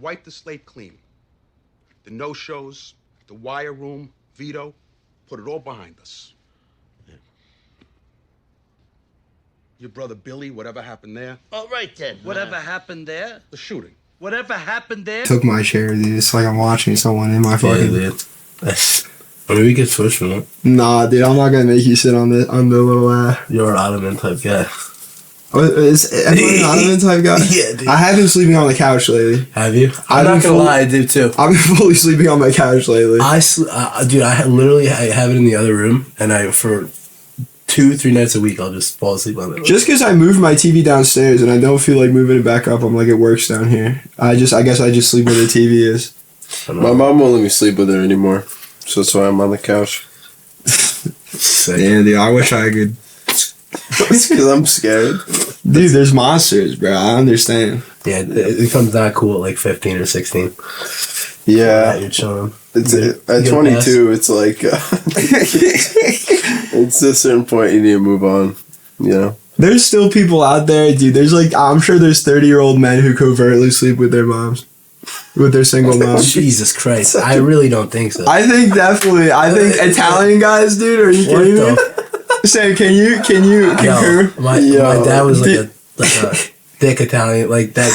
Wipe the slate clean. The no-shows, the wire room, veto, put it all behind us. Yeah. Your brother Billy, whatever happened there? All right then. Whatever happened there? The shooting. Whatever happened there? Took my chair, dude. It's like I'm watching someone in my fucking. Yeah, dude. I mean, we could switch from it. Nah, dude, I'm not gonna make you sit on the little. You're an ottoman type guy. Is everyone an ottoman type guy? Yeah, dude. I have been sleeping on the couch lately. Have you? I'm not gonna lie, I do too. I've been fully sleeping on my couch lately. Dude, I literally have it in the other room, and for 2-3 nights a week, I'll just fall asleep on it. Just because I moved my TV downstairs and I don't feel like moving it back up, I'm like, it works down here. I guess I just sleep where the TV is. My mom won't let me sleep with her anymore, so that's why I'm on the couch. Damn, dude, I wish I could. It's because I'm scared. Dude, there's monsters, bro. I understand. Yeah, it becomes not cool at like 15 or 16. Yeah. You're chilling. At 22, it's like... it's a certain point you need to move on, you know? There's still people out there, dude. There's like... I'm sure there's 30-year-old men who covertly sleep with their moms. With their single moms. Jesus Christ. I really don't think so. I think definitely. I think Italian guys, dude. Are you kidding me? Say, can you concur? My dad was like a thick Italian, like that.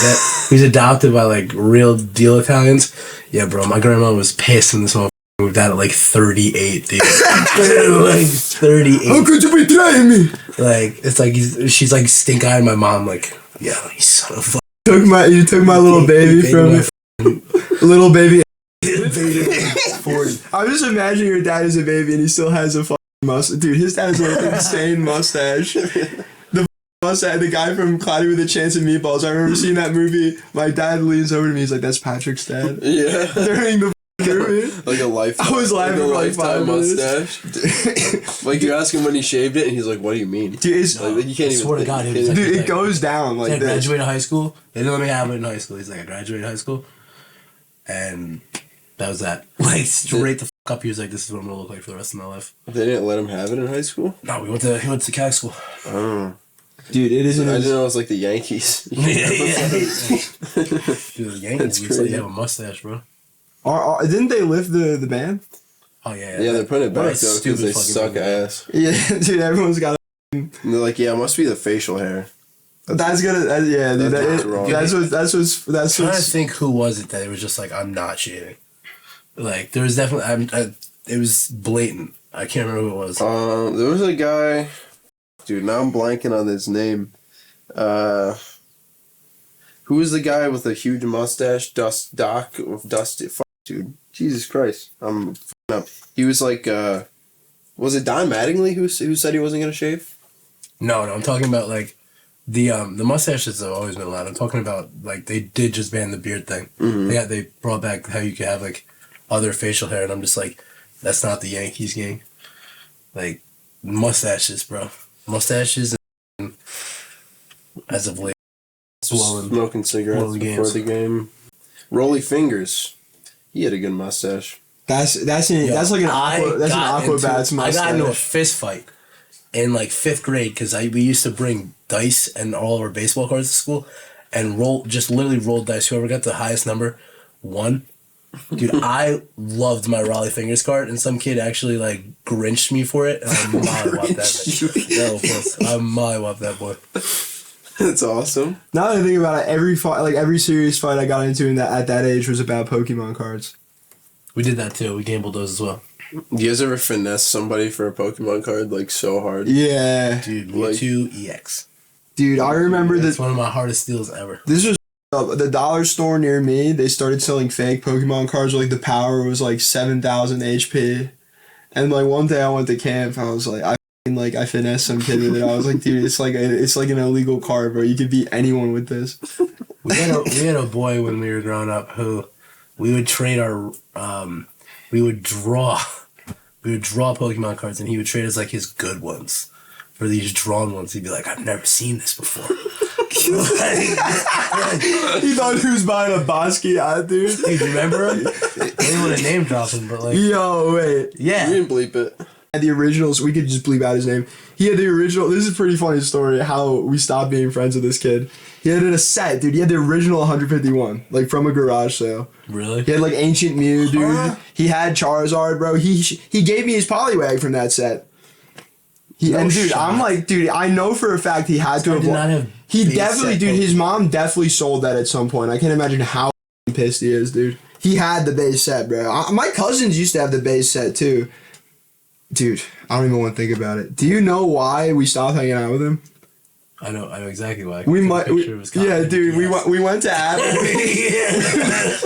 He's adopted by like real deal Italians. Yeah, bro. My grandma was pissed when this motherfucker moved out at like 38, dude. Like 38. How could you betray me? Like it's like she's like stink eyeing my mom. Like, yeah, you son of a. You took my little baby from me. Little baby. 40. I'm just imagining your dad is a baby and he still has a fucking mustache. Dude, his dad has like an insane mustache. The mustache, the guy from Cloudy with a Chance of Meatballs. I remember seeing that movie. My dad leans over to me. He's like, "That's Patrick's dad." Yeah. During the movie. Like a lifetime. I was laughing for like 5 minutes. Mustache. Like you ask him when he shaved it, and he's like, "What do you mean?" Dude, it's, like, you can't even. Swear to God, he was dude, like, it goes down like I this. graduated high school. They didn't let me have it in high school. He's like, I graduated high school, and that was that. Like straight the fuck up. He was like, "This is what I'm gonna look like for the rest of my life." They didn't let him have it in high school. No, he went to Catholic school. Oh. Dude, it isn't. I didn't know it was like the Yankees. Yeah. Dude, the Yankees looks like you have a mustache, bro. Didn't they lift the ban? Oh yeah. Yeah, they're putting it What a back though because stupid they fucking suck movie. ass. Yeah, dude, everyone's got. And they're like, yeah, it must be the facial hair. That's gonna. Yeah, dude. That's wrong. That's I'm trying to what's. think who was it that it was just like, I'm not shaving. Like there was definitely it was blatant. I can't remember who it was. There was a guy, dude. Now I'm blanking on his name. Who was the guy with the huge mustache? Doc with Dusty. Fuck, dude. Jesus Christ. I'm f***ing up. He was like, was it Don Mattingly who said he wasn't gonna shave? No, I'm talking about like the mustaches have always been allowed. I'm talking about like they did just ban the beard thing. Mm-hmm. They brought back how you could have like other facial hair, and I'm just like, that's not the Yankees gang. Like mustaches, bro. Mustaches and as of late, Smoking cigarettes before the game. Rolly Fingers. He had a good mustache. That's like an Aquabats mustache. I got into a fist fight in like 5th grade because we used to bring dice and all of our baseball cards to school and literally roll dice. Whoever got the highest number won. Dude, I loved my Raleigh Fingers card, and some kid actually like Grinched me for it, and I mollywopped that bitch. I mollywopped that boy. That's awesome. Now that I think about it, every serious fight I got into at that age was about Pokemon cards. We did that too. We gambled those as well. You guys ever finesse somebody for a Pokemon card like so hard? Yeah, dude. Like, Mewtwo EX. Dude, I remember that's one of my hardest steals ever. This was the dollar store near me. They started selling fake Pokemon cards. Like the power was like 7,000 HP, and like one day I went to camp. I was like, I finessed some kid with it. I was like, dude, it's like an illegal card, bro. You could beat anyone with this. We had a boy when we were growing up who we would trade our we would draw Pokemon cards, and he would trade us like his good ones for these drawn ones. He'd be like, I've never seen this before. He thought he was buying a Basquiat, dude. Hey, do you remember him? I didn't want to name drop him, but like, yo, wait, yeah, you didn't bleep it. The originals, we could just bleep out his name. He had the original. This is a pretty funny story how we stopped being friends with this kid. He had it a set, dude. He had the original 151, like from a garage sale. Really? He had like Ancient Mew, dude. He had Charizard, bro. He gave me his Poliwag from that set. I'm like, dude, I know for a fact he had to have. Did not have he base definitely, set dude. His Pokemon. mom definitely sold that at some point. I can't imagine how pissed he is, dude. He had the base set, bro. My cousins used to have the base set too. Dude, I don't even want to think about it. Do you know why we stopped hanging out with him? I know exactly why. We might, yeah, dude. Yes. We went to Applebee's.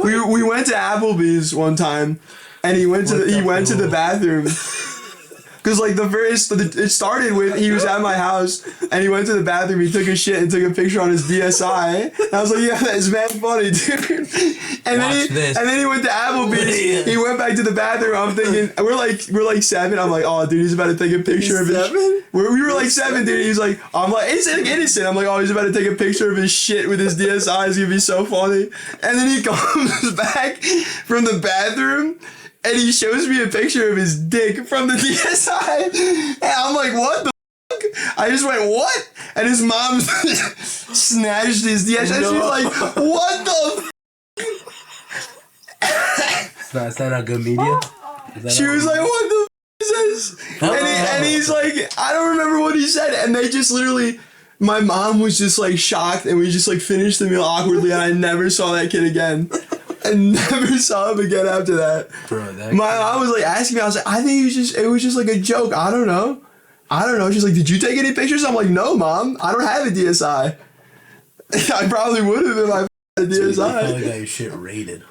we went to Applebee's one time, and he went to the bathroom. Cause like it started with he was at my house and he went to the bathroom, he took a shit and took a picture on his DSi. And I was like, yeah, that's mad funny, dude. And then he went to Applebee's. He went back to the bathroom. I'm thinking we're like 7. I'm like, oh, dude, he's about to take a picture of his. 7? We were like 7, dude. He's like, I'm like, it's like innocent. I'm like, oh, he's about to take a picture of his shit with his DSi. It's gonna be so funny. And then he comes back from the bathroom. And he shows me a picture of his dick from the DSi. And I'm like, what the fuck? I just went, what? And his mom snatched his DSi. No. She's like, what the fuck? Is that not good media? She was like, what the fuck is this? And he's like, I don't remember what he said. And they just literally, my mom was just like shocked. And we just like finished the meal awkwardly. And I never saw that kid again. I never saw him again after that. Bro, my mom was like asking me, I was like, I think it was just like a joke. I don't know. She's like, did you take any pictures? I'm like, no, Mom. I don't have a DSi. I probably would have if I had a DSi. You probably got your shit rated.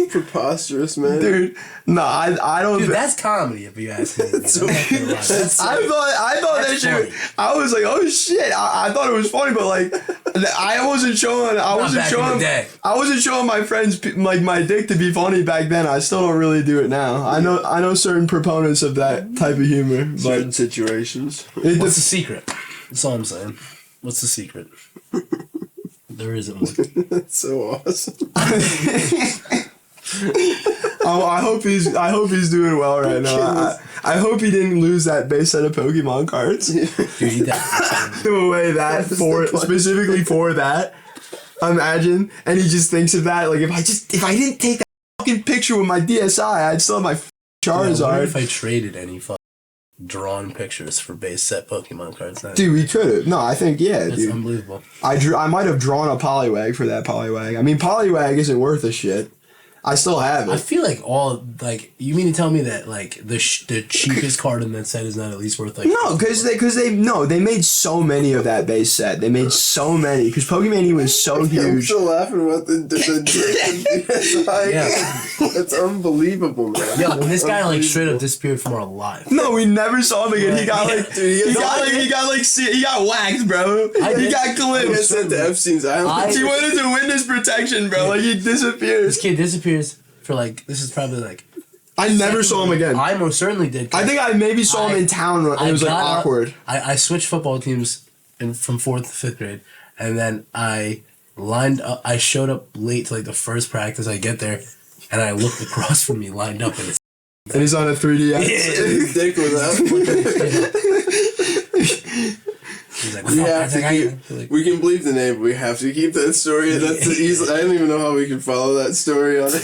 Preposterous, man. Dude, no, I don't. Dude, that's comedy if you ask me. I thought that shit. I was like, oh shit. I thought it was funny, but like, I wasn't showing my friends like my dick to be funny back then. I still don't really do it now. I know certain proponents of that type of humor, but certain situations. What's the secret? That's all I'm saying. What's the secret? There isn't one. That's so awesome. I hope he's doing well right now. I hope he didn't lose that base set of Pokemon cards. Dude, he definitely threw away that specifically for that. Imagine, and he just thinks of that. Like if I didn't take that fucking picture with my DSi, I'd still have my Charizard. Yeah, I wonder if I traded any drawn pictures for base set Pokemon cards. Dude, we could have. No, I think That's dude. Unbelievable. I might have drawn a Poliwag for that Poliwag. I mean, Poliwag isn't worth a shit. I still have it. I feel like you mean to tell me that like the cheapest card in that set is not at least worth like no, because they made so many of that base set. They made so many because Pokemon was so huge. I'm still laughing about the yeah. That's unbelievable, man. Yeah, when this guy like straight up disappeared from our life. No, we never saw him again. He got he got waxed, bro. He got clipped. He got sent to Epstein's Island. He went into witness protection, bro. Like he disappeared. This kid disappeared. For like, this is probably like. I never saw him again. I most certainly did. I think I maybe saw him in town and it was like awkward. I switched football teams from 4th to 5th grade, and then I lined up. I showed up late to like the first practice. I get there, and I looked across from me, lined up, and he's on a 3DS. Yeah, his dick was out. He's like, we have to keep. We can believe the name, but we have to keep that story. That's easy. I don't even know how we can follow that story on it.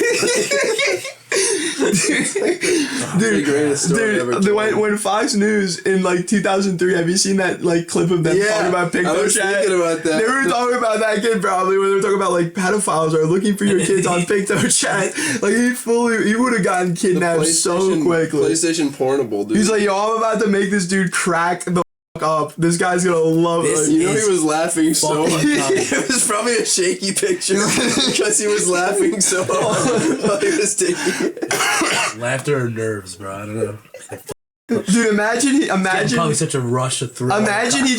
Dude, when Fox News in like 2003, have you seen that like clip of them talking about Picto Chat? I was thinking about that. They were talking about that kid probably when they were talking about like pedophiles are looking for your kids on Picto Chat. Like he would have gotten kidnapped so quickly. PlayStation pornable, dude. He's like, yo, I'm about to make this dude crack the up. This guy's gonna love it. You know he was laughing so hard. It was probably a shaky picture because he was laughing so hard while he was taking it. Laughter or nerves, bro. I don't know. Dude, imagine probably such a rush of thrill. Imagine he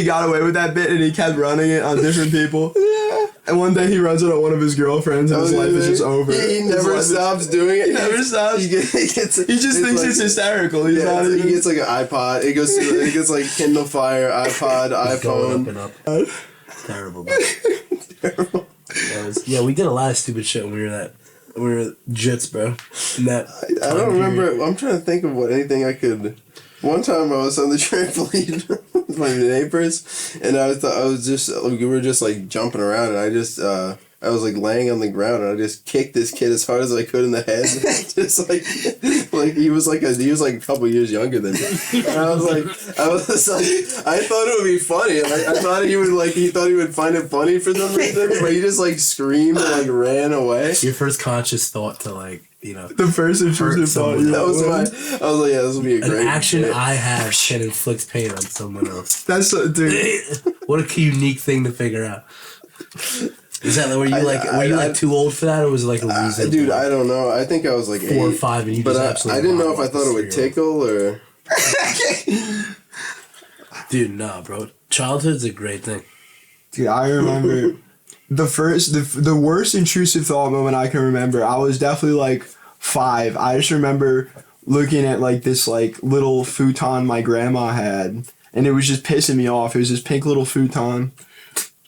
got away with that bit and he kept running it on different people. Yeah. And one day he runs it on one of his girlfriends and his life is just over. He never stops doing it. He never stops. He just thinks it's hysterical. He gets like an iPod. He gets like Kindle Fire, iPod, iPhone. Up and up. Terrible, bro. Terrible. Yeah, we did a lot of stupid shit when we were jits, bro. I don't remember. I'm trying to think of anything I could. One time I was on the trampoline my neighbors, and we were just like jumping around, and I was like laying on the ground, and I just kicked this kid as hard as I could in the head, just like he was like a couple years younger than me, and I was like, I thought it would be funny, and I thought he thought he would find it funny for some reason, but he just like screamed and like ran away. Your first conscious thought to like, you know, The first intrusive thought. That was I was like, yeah, this will be a great an action bit. I have can inflict pain on someone else. That's dude. What a unique thing to figure out. Is that were you like too old for that, or was it like a reason? Dude, I don't know. I think I was like 4 or 5, and you but just I absolutely. didn't know if I thought it would tickle or. Dude, nah, bro. Childhood's a great thing. Dude, I remember the worst intrusive thought moment I can remember. I was definitely like 5. I just remember looking at like this like little futon my grandma had, and it was just pissing me off. It was this pink little futon,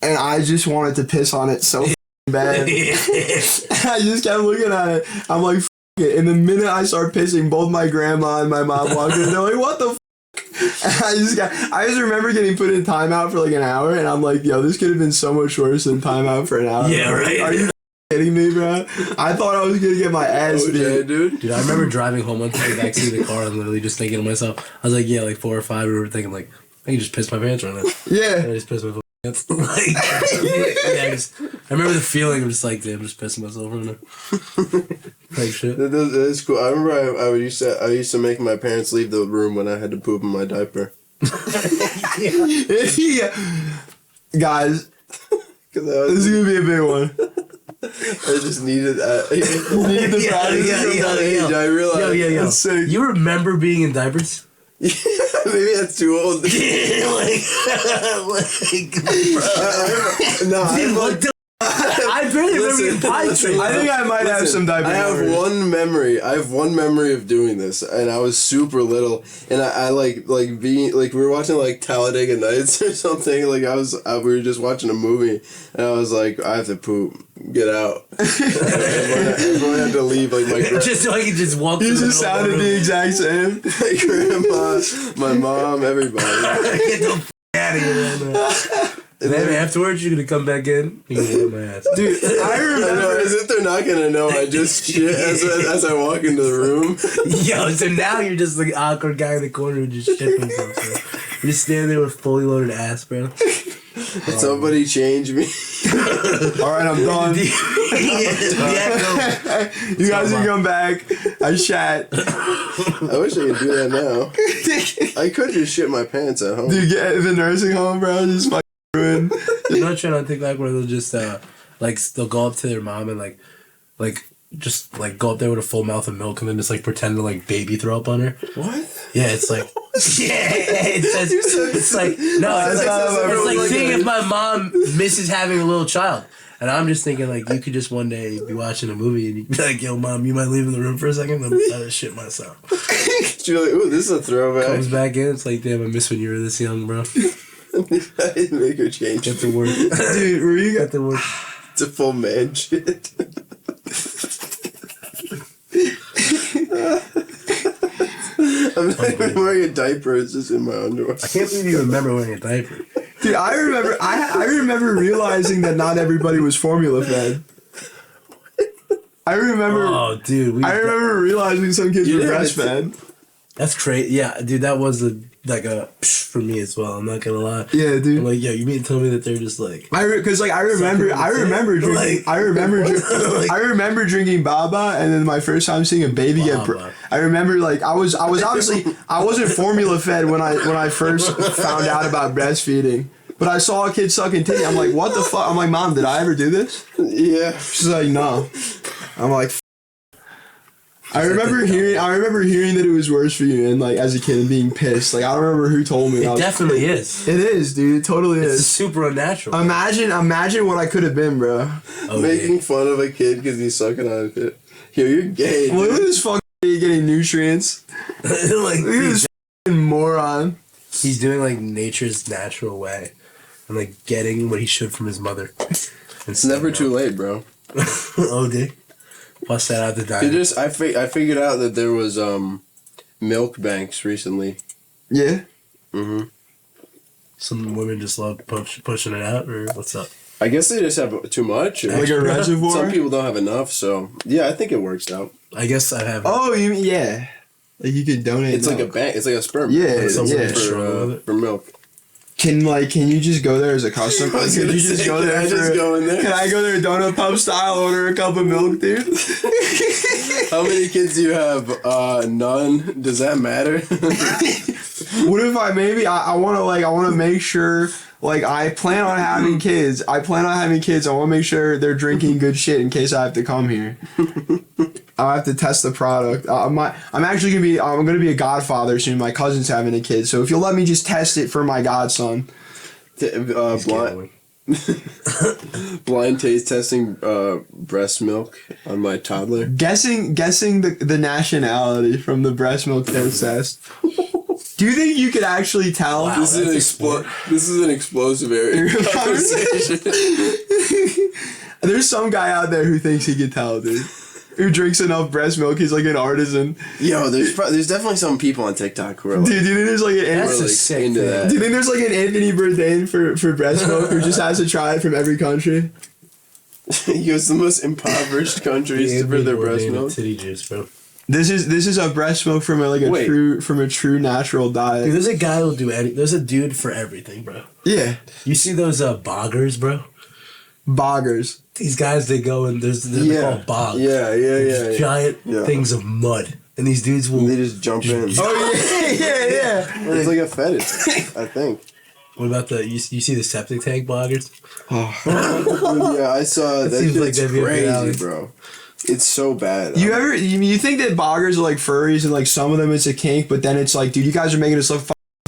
and I just wanted to piss on it so bad. I just kept looking at it. I'm like, F it. And the minute I start pissing, both my grandma and my mom walked in. They're like, what the f? And I just remember getting put in timeout for like an hour, and I'm like, yo, this could have been so much worse than timeout for an hour. Yeah, right. Are you kidding me, bro? I thought I was gonna get my ass beat. Yeah, dude. Dude, I remember driving home once in the backseat of the car and literally just thinking to myself, I was like, yeah, like 4 or 5, we were thinking like, I can just piss my pants right now. Yeah. I just pissed my fucking pants. Like, yeah, I remember the feeling of just like, damn, just pissing myself right now. Like shit. That's cool. I remember I used to make my parents leave the room when I had to poop in my diaper. Yeah. Guys, this is gonna be a big one. I just needed that. Needed the practice. I realized. Yo. That's sick. You remember being in diapers? Maybe that's too old. I barely remember getting pie trees. I think I might have some diaper I have memories. one memory of doing this, and I was super little, and I like being like we were watching like Talladega Nights or something. Like we were just watching a movie, and I was like, I have to poop. Get out. Everyone had to leave. Like my Just so I could just walk. You just sounded the exact same. my grandma, my mom, everybody. Get the f out of here, man. And then afterwards, you're gonna come back in. You're gonna whip my ass, Dude, I remember. As if they're not gonna know, I just shit as I walk into the room. Yo, so now you're just like awkward guy in the corner who just shit himself. Bro. You're just standing there with fully loaded ass, bro. Somebody change me. Alright, I'm done. Yeah, You guys can come back. I shat. I wish I could do that now. I could just shit my pants at home. Dude, get in the nursing home, bro. Just fucking ruined. I'm not trying to think like where they'll just like they'll go up to their mom and like just like go up there with a full mouth of milk and then just like pretend to like baby throw up on her. What? Yeah, it's like it's like no, it's like seeing if my mom misses having a little child. And I'm just thinking, like, you could just one day be watching a movie and you'd be like, yo, mom, you might leave in the room for a second? I'm trying to shit myself. You're like, ooh, this is a throwback. Comes back in, it's like, damn, I miss when you were this young, bro. I didn't make her change. Get to work. Dude, were you Get to work. It's a full man shit. I'm not even wearing a diaper, it's just in my underwear. I can't believe you remember wearing a diaper. Dude, I remember realizing that not everybody was formula fed. I remember. Oh, dude. I remember realizing some kids were breastfed. That's crazy. Yeah, dude, that was a psh for me as well. I'm not gonna lie. Yeah, dude. I'm like, yo, you mean to tell me that they're just like I remember drinking Baba, and then my first time seeing a baby get. I remember like I was obviously I wasn't formula fed when I first found out about breastfeeding, but I saw a kid sucking titty. I'm like, what the fuck? I'm like, Mom, did I ever do this? Yeah. She's like, no. I'm like. I remember hearing that it was worse for you, and like as a kid and being pissed. Like I don't remember who told me. It definitely is. It is, dude. It totally It's is. super unnatural. Imagine what I could have been, bro. Oh, Making fun of a kid because he's sucking on a tit. Yo, you're gay. Dude. Look at this fucking kid getting nutrients. Like, Look at this fucking moron. he's doing like nature's natural way, and like getting what he should from his mother. It's never too late, bro. Oh, dude. Bust that out the diner. I figured out that there was milk banks recently. Yeah. Mm-hmm. Some women just love pushing it out, or what's up? I guess they just have too much. Or Like a reservoir? Some people don't have enough, so yeah, I think it works out. I guess I have. Oh, you mean, yeah. Like you could donate It's like a milk. bank. It's like a sperm. Yeah, bank. Some women yeah. struggle with it. For milk. Can you just go there as a customer? I was Could gonna you just say, go can there I just go in there? Can I go there donut pub style, order a cup of milk, dude? How many kids do you have? None. Does that matter? What if I want to make sure, like, I plan on having kids. I want to make sure they're drinking good shit in case I have to come here. I have to test the product. I'm gonna be a godfather soon. My cousin's having a kid, so if you'll let me just test it for my godson. Blind taste testing breast milk on my toddler. Guessing the nationality from the breast milk test. Do you think you could actually tell? Wow. This is an explosive area conversation. There's some guy out there who thinks he can tell, dude. Who drinks enough breast milk? He's like an artisan. Yo, there's definitely some people on TikTok who are like, Dude, do you think there's like That's a like sick into thing. that. Do you think there's like an Anthony Bourdain for breast milk who just has to try it from every country? He goes to the most impoverished countries for their breast milk. Titty juice, bro. This is a breast milk from a true natural diet. Dude, there's a guy who'll do any. There's a dude for everything, bro. Yeah, You see those boggers, bro? boggers. These guys, they go and they're called bogs. Yeah. Giant Yeah. things of mud, and these dudes will. They just jump in. Oh yeah. It's like a fetish, I think. What about you see the septic tank boggers? Yeah, I saw that. seems like It's that'd be up your alley. crazy, bro. It's so bad. You think that boggers are like furries and like some of them it's a kink, but then it's like, dude, you guys are making us look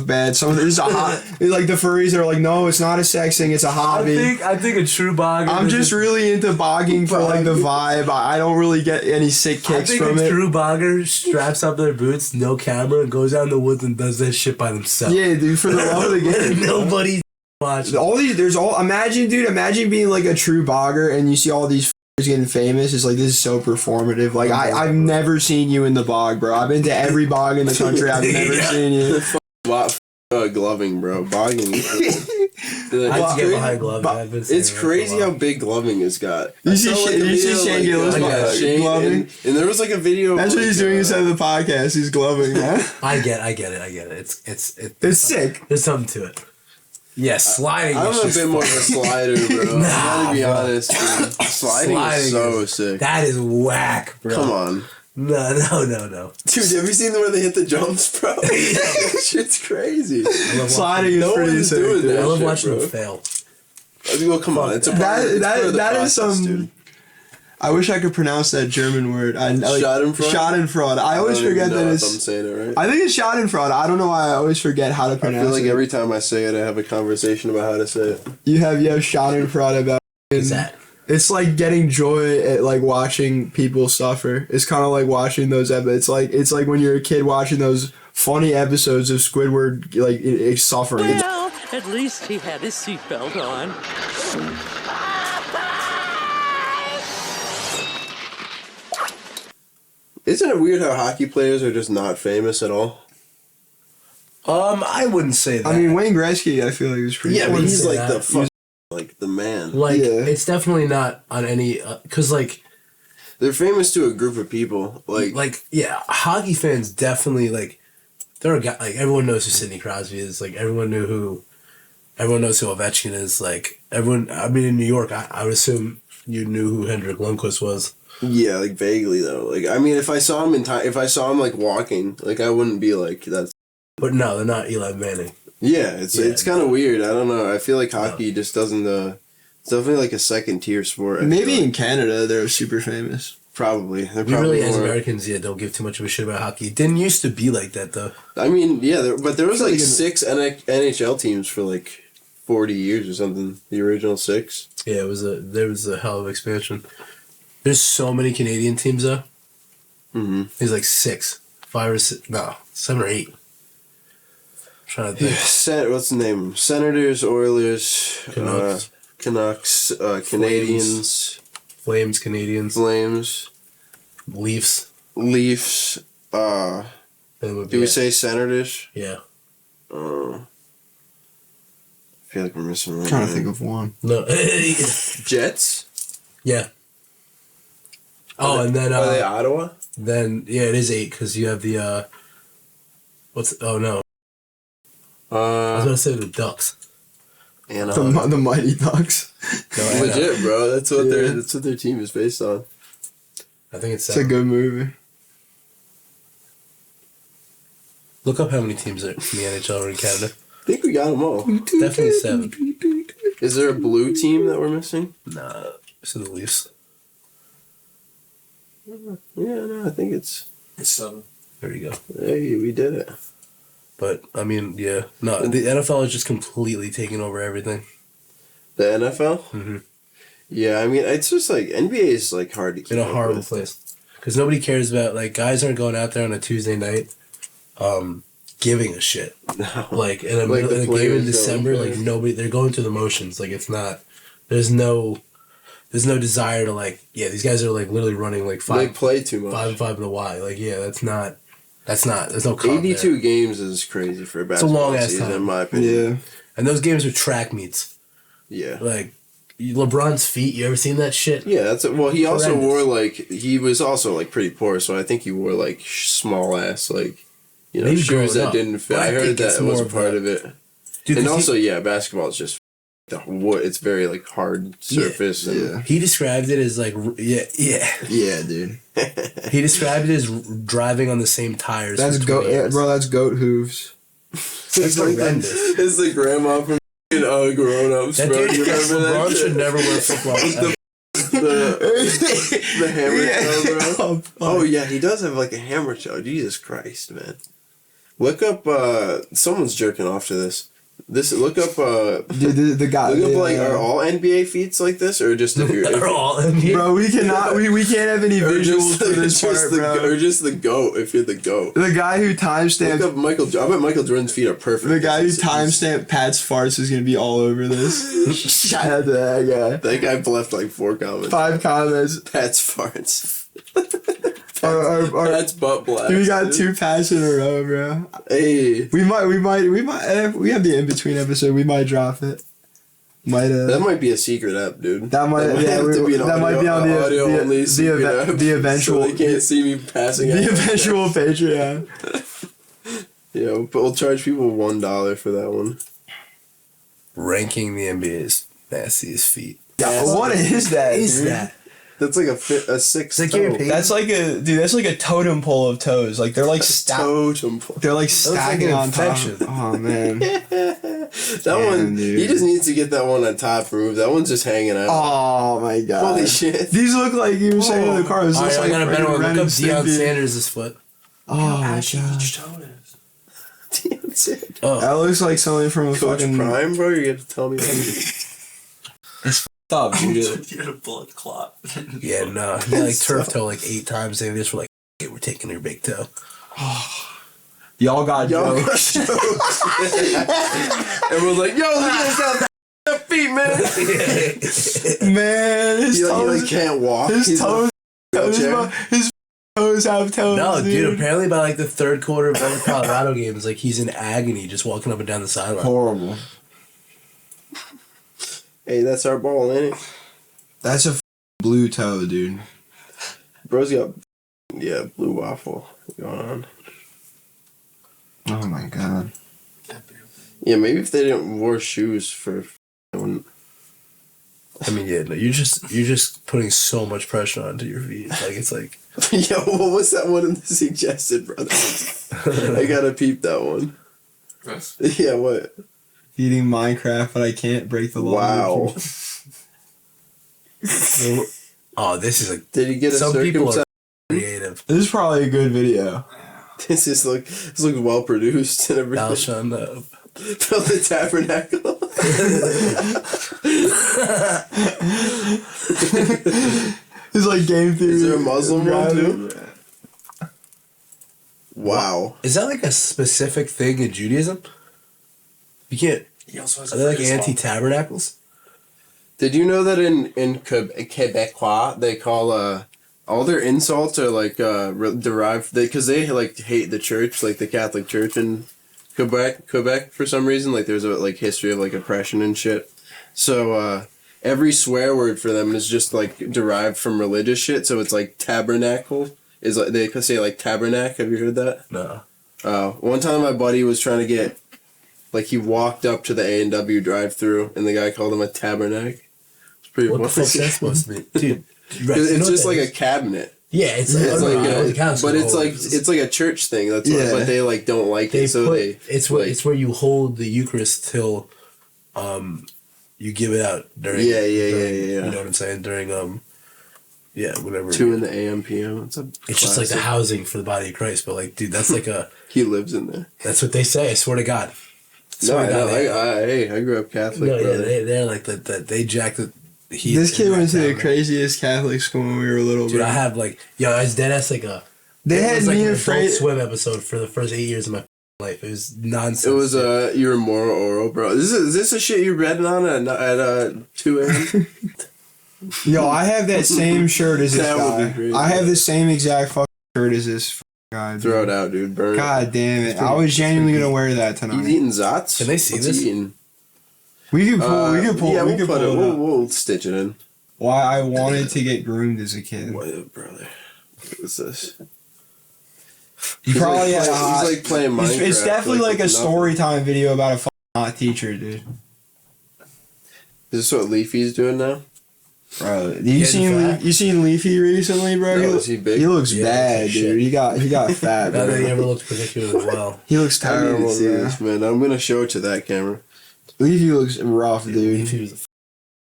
bad. Some of this is a hot. Like the furries are like, no, it's not a sex thing, it's a hobby. I think a true bogger. I'm just really into bogging for like the vibe. I don't really get any sick I kicks think from a it. true bogger straps up their boots, no camera, and goes out in the woods and does that shit by themselves. Yeah, dude, for the love of the game. Nobody's watching. Imagine being like a true bogger and you see all these f***ers getting famous. It's like, this is so performative. Like I've never seen you in the bog, bro. I've been to every bog in the country. I've never seen you. Gloving, bro. Bogging. I have to get behind glove. It's crazy how big gloving has got. You see Shane Gillis gloving? And there was like a video. That's what he's doing instead of the podcast. He's gloving, huh? I get it. It's sick. There's something to it. Yeah, sliding. I'm is a just bit more of a slider, bro. Nah, I gotta be bro. honest. Dude. Sliding is so sick. That is whack, bro. Come on. No. Dude, have you seen where they hit the jumps, bro? That shit's crazy. Sliding is No pretty one's sick. doing dude. that. I love shit, watching bro. them fail. Well, come on. It's a part, it's part of the That is process, some. dude. I wish I could pronounce that German word. Schadenfreude. I always don't even forget know that if it's. I'm saying it right. I think it's Schadenfreude. I don't know why I always forget how to I pronounce feel like it. every time I say it, I have a conversation about how to say it. You have Schadenfreude about. What's that? It's like getting joy at like watching people suffer. It's kind of like watching those episodes. It's like when you're a kid watching those funny episodes of Squidward like suffering. Well, at least he had his seatbelt on. Isn't it weird how hockey players are just not famous at all? I wouldn't say that. I mean, Wayne Gretzky, I feel like was pretty. Yeah, but famous. he's say like that. like the man. like Yeah. it's definitely not on any because like They're famous to a group of people. Like yeah, hockey fans definitely like there are guys like everyone knows who Sidney Crosby is. Like everyone knows who Ovechkin is. Like everyone. I mean, in New York, I would assume you knew who Hendrik Lundqvist was. yeah, like vaguely though. Like I mean, if I saw him if I saw him like walking, like I wouldn't be like that's. But no, they're not Eli Manning. Yeah, it's kind of weird. I don't know. I feel like hockey just doesn't. It's definitely like a second tier sport. I Maybe feel in like. Canada they're super famous. Probably. They're We probably really, as more- Americans, don't give too much of a shit about hockey. It didn't used to be like that though. I mean, yeah, but there was like like in- 6 NHL teams for like 40 years or something. The original 6. Yeah, there was a hell of expansion. There's so many Canadian teams though. Mm-hmm. There's like 7 or 8. I'm trying to think. What's the name? Senators, Oilers, Canucks. Canadians, Flames, Canadians, Flames, Leafs. Leafs. That would be Do we it. say Senators? Yeah. feel like we're missing one. I'm trying to think of one. No. Jets? Yeah. Oh, and then Are they Ottawa? then yeah, it is 8 because you have the what's oh no, I was gonna say the Ducks. Anaheim. The Mighty Ducks. No, Anaheim. Legit, bro. That's what Yeah. that's what their team is based on. I think it's It's a good movie. Look up how many teams are in the NHL are in Canada. I think we got them all. Definitely 7. Is there a blue team that we're missing? Nah, it's the Leafs. Yeah, no, I think it's 7. There you go. hey, we did it. But I mean, yeah, no, the NFL is just completely taking over everything. The NFL? Mm-hmm. Yeah, I mean, it's just like NBA is like hard to keep In a up horrible with. place because nobody cares about like guys aren't going out there on a Tuesday night, giving a shit. No. Like in a, Like the in a game players in December, don't like play. nobody, they're going through the motions. Like it's not, there's no desire to like, yeah, these guys are like literally running like They 5 play too much. 5 in the Y. Like yeah, there's no comp 82 there. games is crazy for a basketball long-ass season, time. in my opinion. Yeah. And those games are track meets. Yeah. Like LeBron's feet. You ever seen that shit? Yeah, that's it. Well, he also Horrendous. wore like he was also like pretty poor, so I think he wore like small ass like Maybe shoes growing that up. didn't fit. But I I heard think it's that was more a of part that. of it. Dude, And the also, yeah, basketball is just the wood. It's very like hard surface. Yeah. he described it as like yeah. Yeah, dude. He described it as driving on the same tires. That's for 20 goat, years. bro. That's goat hooves. That's horrendous. It's the grandma from Grown Ups, That bro. dude, You remember that? LeBron shit? should never wear flip-flops. The hammer toe, bro. Oh, Oh yeah, he does have like a hammer toe. Jesus Christ, man. Look up. Someone's jerking off to this. Look up. dude, the guy. Look up like yeah. are all NBA feats like this or just if you're They're all NBA. Bro, we cannot. We can't have any or visuals for this just part, bro. or just the goat if you're the goat. The guy who Look timestamped. up Michael. I bet Michael Jordan's feet are perfect. The guy who He's- timestamped Pat's farts is gonna be all over this. Shout out to that guy. That guy left like 4 comments. 5 comments. Pat's farts. Our, Pat's butt blast. dude, we got dude. 2 Pats in a row, bro. Hey, We might. We have the in between episode. We might drop it. that might be a secret app, dude. That might. Yeah, have to be an that might be on the audio only secret app, the eventual So they can't see me passing out. the eventual Patreon. Yeah, but we'll charge people $1 for that one. Ranking the NBA's nastiest feet. What is that? dude? That's like a 6 like toe. your pig. That's like a totem pole of toes. Like they're like Totem pole. they're like looks like stacking an on top. infection. Oh man. That Damn, one, dude. he just needs to get that one on top removed. That one's just hanging out. Oh my god. Holy shit. These look like you were saying in the car. This All looks right, I like got a better one. Ren Look up and Deion Stimpy. Sanders' foot. Oh my god. toe is. That's it. Oh, That looks like something from a Coach fucking. Prime, bro, you have to tell me. Stop, dude. You had a blood clot. yeah, no. He like turf toe like 8 times. And this were like, okay, we're taking your big toe. Y'all got Yo, jokes. everyone's like, yo, look at that feet, man. Man, his He toes. like can't walk. His He's toes. wheelchair. His toes have toes. No, dude, dude. apparently by like the 3rd quarter of every Colorado games, like he's in agony just walking up and down the sideline. Horrible. Hey, that's our ball, ain't it? That's a blue toe, dude. Bro's got, blue waffle going on. Oh my god. Yeah, maybe if they didn't wear shoes for, I wouldn't. I mean, yeah, no, you're just putting so much pressure onto your feet. Like it's like Yo, what was that one in the suggested, brother? I gotta peep that one. Yes. Yeah, what? Eating Minecraft, but I can't break the law. Wow. oh, this is like Did he get a some people are circumcised? creative. This is probably a good video. This looks well produced and everything. Thou shalt not. Build the tabernacle. It's like game theory. Is there a Muslim one too? Driving. Wow. Is that like a specific thing in Judaism? You can't. He also has Are they like phrase anti-tabernacles? Did you know that in Quebecois they call all their insults are like derived because they like hate the church, like the Catholic Church in Quebec for some reason, like there's a like history of like oppression and shit. So every swear word for them is just like derived from religious shit. So it's like tabernacle is like they could say like tabernacle. Have you heard that? No. One time my buddy was trying to get like he walked up to the A&W drive-through and the guy called him a tabernacle. It's pretty What the funny. fuck's that supposed to be, dude? It's just like a cabinet. Yeah, it's like a church thing. That's why, but they like don't like it, so it's where you hold the Eucharist till, you give it out during. Yeah. You know what I'm saying? During whatever. 2 in the AM PM. It's just like the housing for the body of Christ, but like, dude, that's like a. He lives in there. That's what they say. I swear to God. I grew up Catholic. No, brother. yeah, they're like that. They jack the. This kid went to the craziest Catholic school when we were little, Dude, bro. I have like, I was dead ass like a. They had me an afraid. Adult Swim episode for the first 8 years of my life. It was nonsense. It was you were moral oral, bro. Is this a shit you read on at 2 a.m.? Yo, I have that same shirt as this That would be guy. crazy. I have the same exact fucking shirt as this guy. Dude. Throw it out, dude. Burn God damn it! I was genuinely gonna wear that it. tonight. He's eating Zots. Can they see What's this? he eating? We could pull. Yeah, we could put pull it. it up. We'll stitch it in. Why I wanted to get groomed as a kid. What, brother? What's this? You probably had a hot. He's like playing Minecraft. It's definitely like a it's nothing. story time video about a fucking hot teacher, dude. Is this what Leafy's doing now? Bro, you seen Leafy recently, bro? No, is he big? He looks Yeah, bad, shit. dude. He got fat, Not that he bro. ever looked particularly well. He looks I need to terrible, see man. this, man. I'm gonna show it to that camera. Leafy looks rough, dude. If he was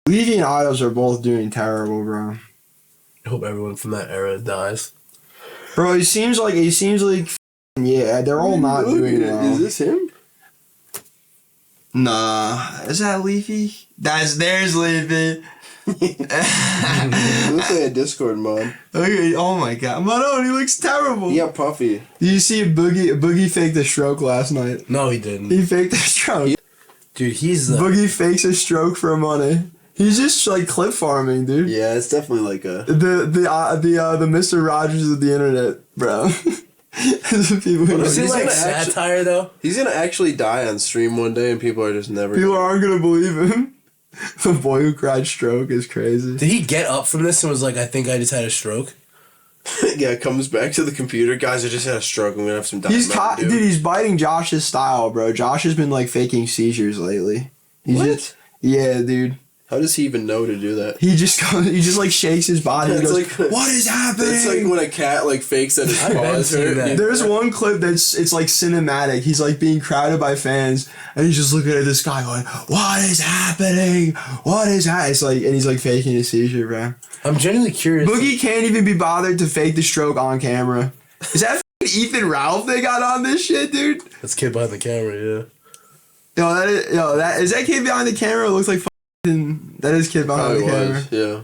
Leafy and Idols are both doing terrible, bro. I hope everyone from that era dies. Bro, he seems like yeah, they're all not doing well. Is this him? Nah, is that Leafy? There's Leafy. He looks like a Discord mod. Okay, oh my god, Manon, he looks terrible. He got puffy. Did you see Boogie faked a stroke last night? No, he didn't. He faked a stroke. Dude, he's the. Boogie fakes a stroke for money. He's just like clip farming, dude. Yeah, it's definitely like a. The Mr. Rogers of the internet, bro. The people who Is it He's like gonna satire though? He's gonna actually die on stream one day, and people are just never. people aren't gonna believe him. The boy who cried stroke is crazy. Did he get up from this and was like, I think I just had a stroke? Yeah, comes back to the computer. Guys, I just had a stroke. I'm gonna have some. He's Diet Mountain Dew. dude. He's biting Josh's style, bro. Josh has been like faking seizures lately. What? Yeah, dude. How does he even know to do that? He just like shakes his body. He It's goes, like- "What is happening?" It's like when a cat like fakes that his I've paw been is seeing hurt. that. There's one clip it's like cinematic. He's like being crowded by fans, and he's just looking at this guy going, "What is happening? What is that?" It's like, and he's like faking a seizure, bro. I'm genuinely curious. Boogie can't even be bothered to fake the stroke on camera. Is that Ethan Ralph they got on this shit, dude? That's kid behind the camera, yeah. That is that kid behind the camera. It looks like that is kid behind Probably the camera. was, yeah.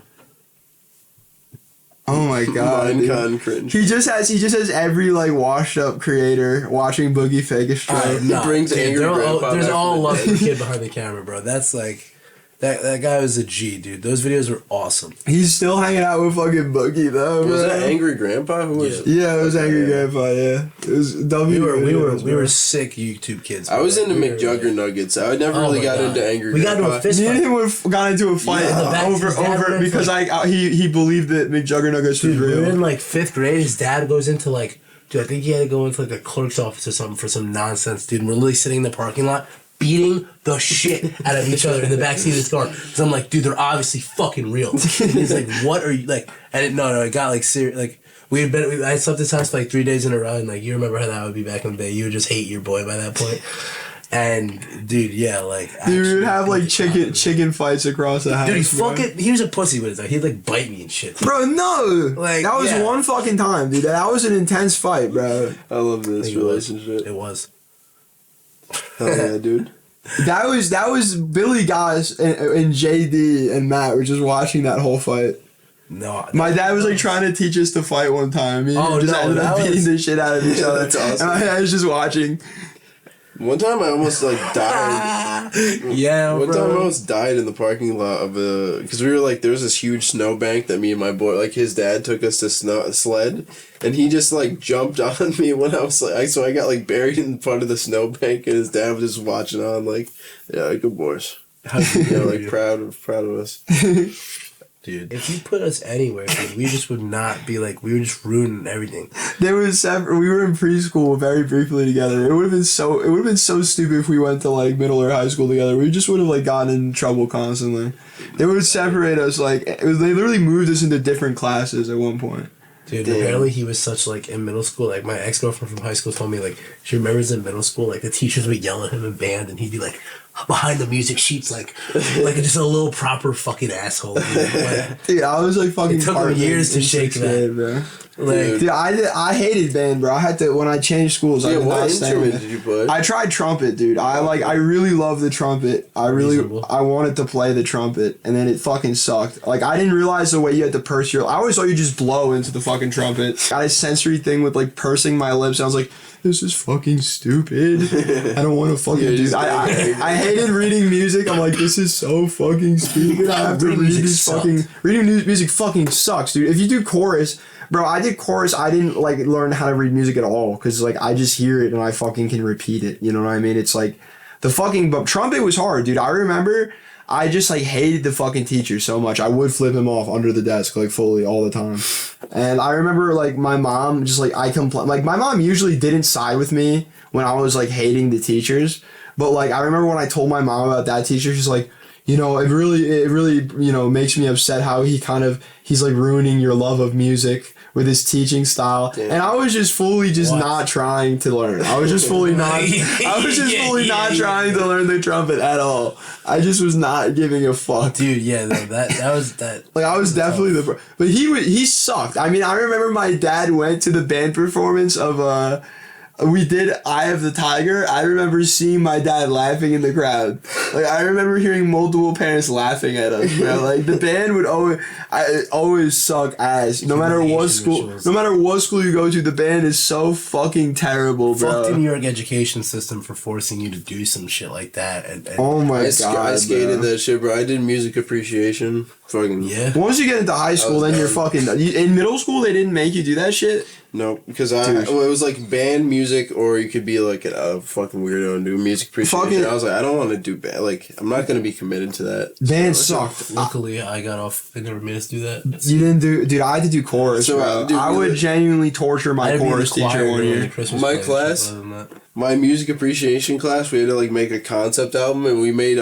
Oh my god, dude. Minecon cringe. He just has every like washed up creator watching Boogie fake a stroke. No, brings dude, angry grandpa there's back all from love the for the kid behind the camera, bro. That's like that guy was a G, dude. Those videos are awesome. He's still hanging out with fucking Boogie though, Was bro. that Angry Grandpa? Who was it? Yeah, it was Angry Yeah. Grandpa. Yeah, it was W. We were sick YouTube kids. I was bro. into We were- McJugger Nuggets. I never Oh really my got God. into Angry We got Grandpa. into a fist Me and fight. him got into a fight Yeah, the back of over his dad were in because fight. he believed that McJuggernuggets was Dude, we were real. in like 5th grade. His dad goes into like, dude, I think he had to go into like a clerk's office or something for some nonsense, dude. And we're literally sitting in the parking lot beating the shit out of each other in the backseat of his car. So I'm like, dude, they're obviously fucking real. And he's like, what are you like? And no, it got like serious. Like I slept this house for like 3 days in a row, and like you remember how that would be back in the day. You would just hate your boy by that point. And dude, yeah, like Dude, we would actually, have like chicken fights across the house. Dude, bro. he was a pussy with it though. He'd like bite me and shit. Bro, no! Like, that was yeah. one fucking time, dude. That was an intense fight, bro. I love this It was. relationship. It was. Hell yeah, dude. That was Billy Goss and JD and Matt were just watching that whole fight. No, My dad was like trying to teach us to fight one time. Me and him just ended up beating the shit out of each other. That's awesome. And I was just watching. One time I almost like died. Yeah, One time I bro. almost died in the parking lot of because we were like, there was this huge snowbank that me and my boy, like his dad took us to sled, and he just like jumped on me when I was like, so I got like buried in front of the snowbank, and his dad was just watching on like, yeah, good boys. Yeah, like proud of us. Dude, if you put us anywhere, dude, we just would not be like, we would just ruin everything. We were in preschool very briefly together. It would have been so stupid if we went to like middle or high school together. We just would have like gotten in trouble constantly. They would separate us they literally moved us into different classes at one point. Dude, apparently he was such like in middle school. Like my ex-girlfriend from high school told me like she remembers in middle school like the teachers would yell at him in band and he'd be like behind the music sheets like just a little proper fucking asshole. Dude, I was like fucking. It took him years to shake that, bro. Like, dude, I hated band, bro. I had to when I changed schools. Yeah, I did what not stay instrument with did you play? I tried trumpet, dude. I really love the trumpet. I wanted to play the trumpet, and then it fucking sucked. Like I didn't realize the way you had to purse your. I always thought you just blow into the fucking trumpet. Got a sensory thing with like pursing my lips. And I was like, this is fucking stupid. I don't want to fucking do that. I hated reading music. I'm like, this is so fucking stupid. I have to read these fucking. Reading music fucking sucks, dude. If you do chorus. Bro, I did chorus. I didn't like learn how to read music at all because like I just hear it and I fucking can repeat it. You know what I mean? It's like but trumpet was hard, dude. I remember I just like hated the fucking teacher so much. I would flip him off under the desk like fully all the time. And I remember like my mom just like like my mom usually didn't side with me when I was like hating the teachers. But like I remember when I told my mom about that teacher, she's like, you know, it really, you know, makes me upset how he's like ruining your love of music with his teaching style. Damn. And I was just fully not trying to learn. I was just fully not trying to learn the trumpet at all. I just was not giving a fuck. Dude, yeah, that was that. Like I was definitely but he sucked. I mean, I remember my dad went to the band performance of we did Eye of the Tiger. I remember seeing my dad laughing in the crowd. Like I remember hearing multiple parents laughing at us, bro. Like the band would always suck ass. No matter what school you go to, the band is so fucking terrible, bro. Fuck the New York education system for forcing you to do some shit like that. And oh my god, I skated bro. that shit, bro. I did music appreciation. Fucking yeah. Once you get into high school, then you're fucking. In middle school, they didn't make you do that shit. No, because it was like band music, or you could be like a fucking weirdo and do music appreciation. I was like, I don't want to do band. Like, I'm not gonna be committed to that. Band sucked. Luckily, I got off. They never made us do that. You didn't do, dude. I had to do chorus. So, dude, I would genuinely torture my chorus teacher one year. My class, my music appreciation class, we had to like make a concept album, and we made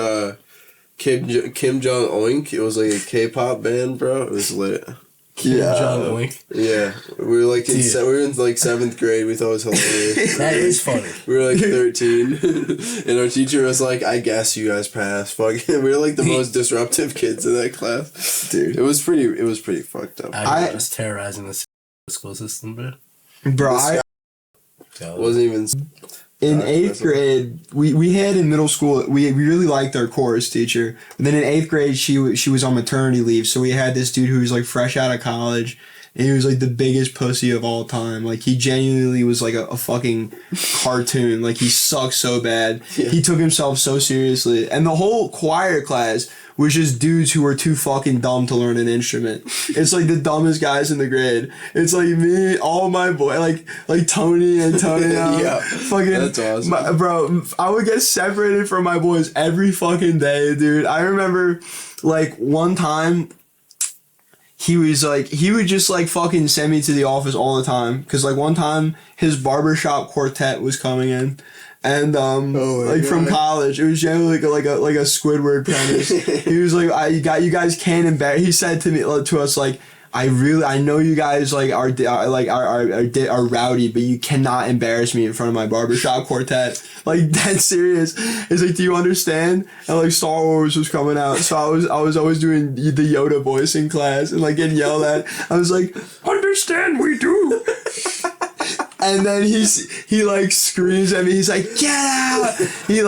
Kim Jong Oink. It was like a K-pop band, bro. It was lit. Kim Jong Oink. Yeah, we were like we were in like 7th grade. We thought it was hilarious. That is funny. We were like 13, and our teacher was like, "I guess you guys passed." Fucking, we were like the most disruptive kids in that class, dude. It was pretty fucked up. I was terrorizing the school system, bro. I wasn't even. In 8th grade, we had in middle school, we really liked our chorus teacher. But then in 8th grade, she was on maternity leave. So we had this dude who was like fresh out of college. And he was like the biggest pussy of all time. Like he genuinely was like a fucking cartoon. Like he sucked so bad. Yeah. He took himself so seriously. And the whole choir class was just dudes who were too fucking dumb to learn an instrument. It's like the dumbest guys in the grade. It's like me, all my boy, like Tony and Antonio. Yeah, fucking, that's awesome. Bro, I would get separated from my boys every fucking day, dude. I remember like one time he would just like fucking send me to the office all the time. Cause like one time his barbershop quartet was coming in. And from college, it was generally like a Squidward premise. He was like, you guys can't embarrass. He said to us like, I know you guys like are rowdy, but you cannot embarrass me in front of my barbershop quartet. Like that's serious. It's like, do you understand? And like Star Wars was coming out, so I was always doing the Yoda voice in class and like getting yelled at. I was like, understand we do. And then he like screams at me. He's like, get out! He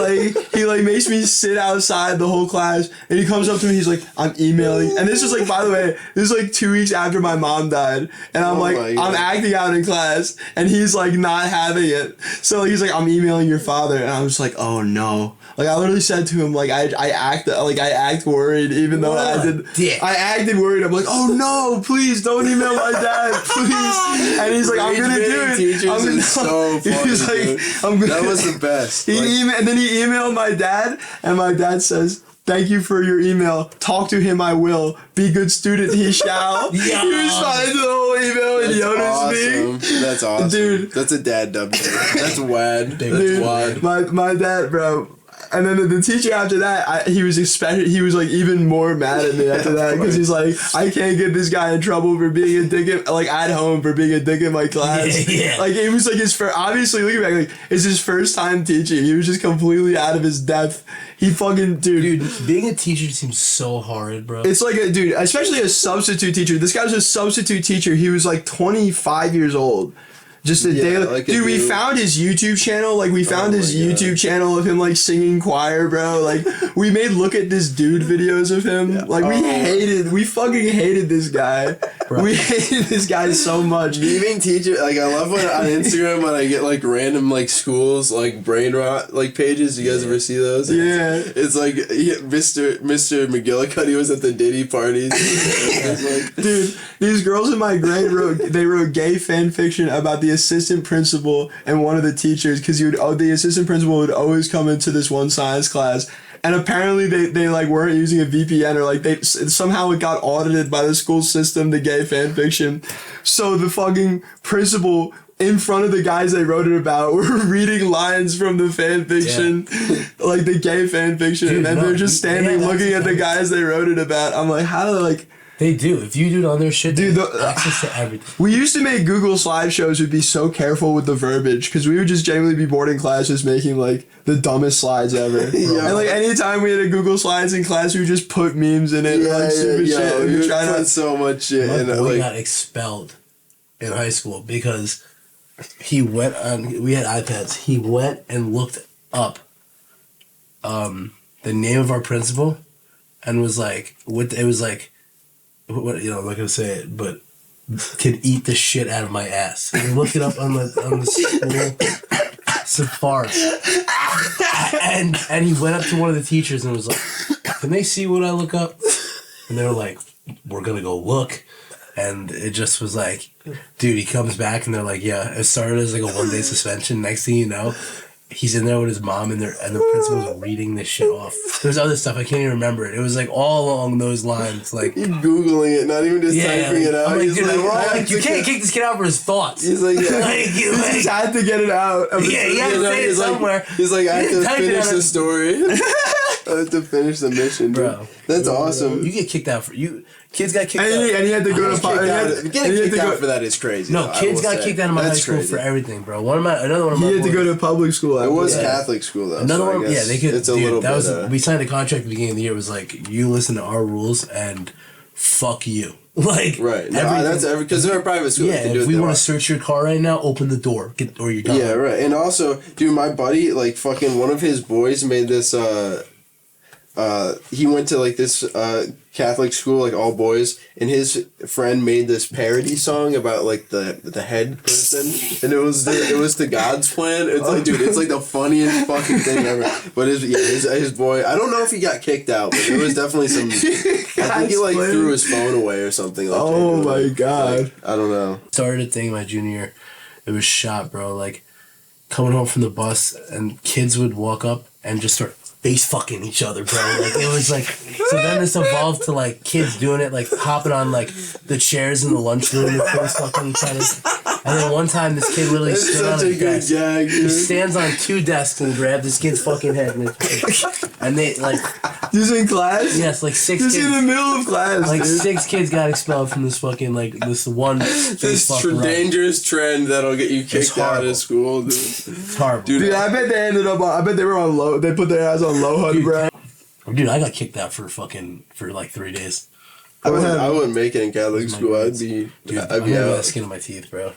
makes me sit outside the whole class. And he comes up to me. He's like, I'm emailing. And this is like, by the way, this is like 2 weeks after my mom died. And I'm I'm acting out in class. And he's like not having it. So he's like, I'm emailing your father. And I was like, oh no. Like I literally said to him, like I act worried, even though I acted worried. I'm like, oh no, please don't email my dad, please. And he's like, I'm gonna do it. Teachers so funny, he's like, dude. That was the best. And then he emailed my dad, and my dad says, thank you for your email. Talk to him I will. Be good student he shall. Yeah. He responded to the whole email and Yoda's me. That's awesome. Dude. That's a dad W. That's wad. Dude, That's wad. my dad, bro. And then the teacher after that, he was like even more mad at me after that because he's like, I can't get this guy in trouble for being a dick at home for being a dick in my class. Yeah. Like it was like his first. Obviously, looking back, like it's his first time teaching. He was just completely out of his depth. He fucking dude. Being a teacher seems so hard, bro. It's like dude, especially a substitute teacher. This guy was a substitute teacher. He was like 25 years old. Just a day, like dude. We found his YouTube channel. Like we found his YouTube channel of him like singing choir, bro. Like we made look at this dude videos of him. Yeah. Like we fucking hated this guy. Bro. We hated this guy so much. Even teacher, like I love when on Instagram when I get like random like schools like brain rot like pages. You guys ever see those? Yeah. It's like Mr. McGillicuddy was at the Diddy parties. Like, dude, these girls in my grade wrote gay fan fiction about the assistant principal and one of the teachers because the assistant principal would always come into this one science class and apparently they like weren't using a VPN or like they somehow it got audited by the school system, the gay fan fiction. So the fucking principal in front of the guys they wrote it about were reading lines from the fan fiction, like the gay fan fiction. Dude, and then they're just standing looking at the guys they wrote it about. I'm like, how do like... They do. If you do it on their shit, dude, access to everything. We used to make Google slideshows. We'd be so careful with the verbiage because we would just genuinely be bored in class just making like the dumbest slides ever. And like anytime we had a Google Slides in class, we would just put memes in it, like stupid shit. We try to put so much shit in it. We got expelled in high school because he went on. We had iPads. He went and looked up the name of our principal and was like, it was like. What I'm not gonna say it, but could eat the shit out of my ass. And we looked it up on the school Safari, and he went up to one of the teachers and was like, "Can they see what I look up?" And they were like, "We're gonna go look." And it just was like, dude, he comes back and they're like, "Yeah, it started as like a 1-day suspension." Next thing you know, he's in there with his mom and the principal's reading this shit off. There's other stuff, I can't even remember it. It was like all along those lines. Like you're Googling it, not even just typing it out. I'm like, he's dude, like, you can't kick this kid out for his thoughts. He's like, yeah. He just had to get it out. He had to say it somewhere. He's like, I have to finish the story. I have to finish the mission, bro. That's awesome. You get kicked out for you. Kids got kicked out. And he had to go to getting kicked out for that is crazy. No, kids got kicked out of my high school for everything, bro. Another one of my He had to go to public school. It was Catholic school though. Another one, yeah, they could. It's a little bit. We signed a contract at the beginning of the year. It was like, you listen to our rules and fuck you. Like right. No, that's because they're a private school. Yeah, if we want to search your car right now, open the door, or you're done. Yeah, right. And also, dude, my buddy, like fucking one of his boys made this. He went to like this Catholic school, like all boys, and his friend made this parody song about like the head person, and it was the God's plan. It's like, dude, it's like the funniest fucking thing ever. But his boy, I don't know if he got kicked out, but there was definitely some. I think he like threw his phone away or something. Like oh my god! Like, I don't know. Started a thing my junior year. It was shot, bro. Like coming home from the bus, and kids would walk up and just start face fucking each other, bro. Like it was like, so then this evolved to like kids doing it, like hopping on like the chairs in the lunchroom and face fucking each other. And then one time this kid literally stood on a desk. Gag, he stands on 2 desks and grabbed this kid's fucking head and they like. This in class? Yes, like 6 kids. This in the middle of class. Like dude. 6 kids got expelled from this fucking like this one. This dangerous trend that'll get you kicked out of school, dude. It's horrible, dude. I bet they ended up. I bet they were on low. They put their ass on low HUD, bro. Dude, I got kicked out for like 3 days. I wouldn't make it in Catholic school. I'd be out. Skin on my teeth, bro.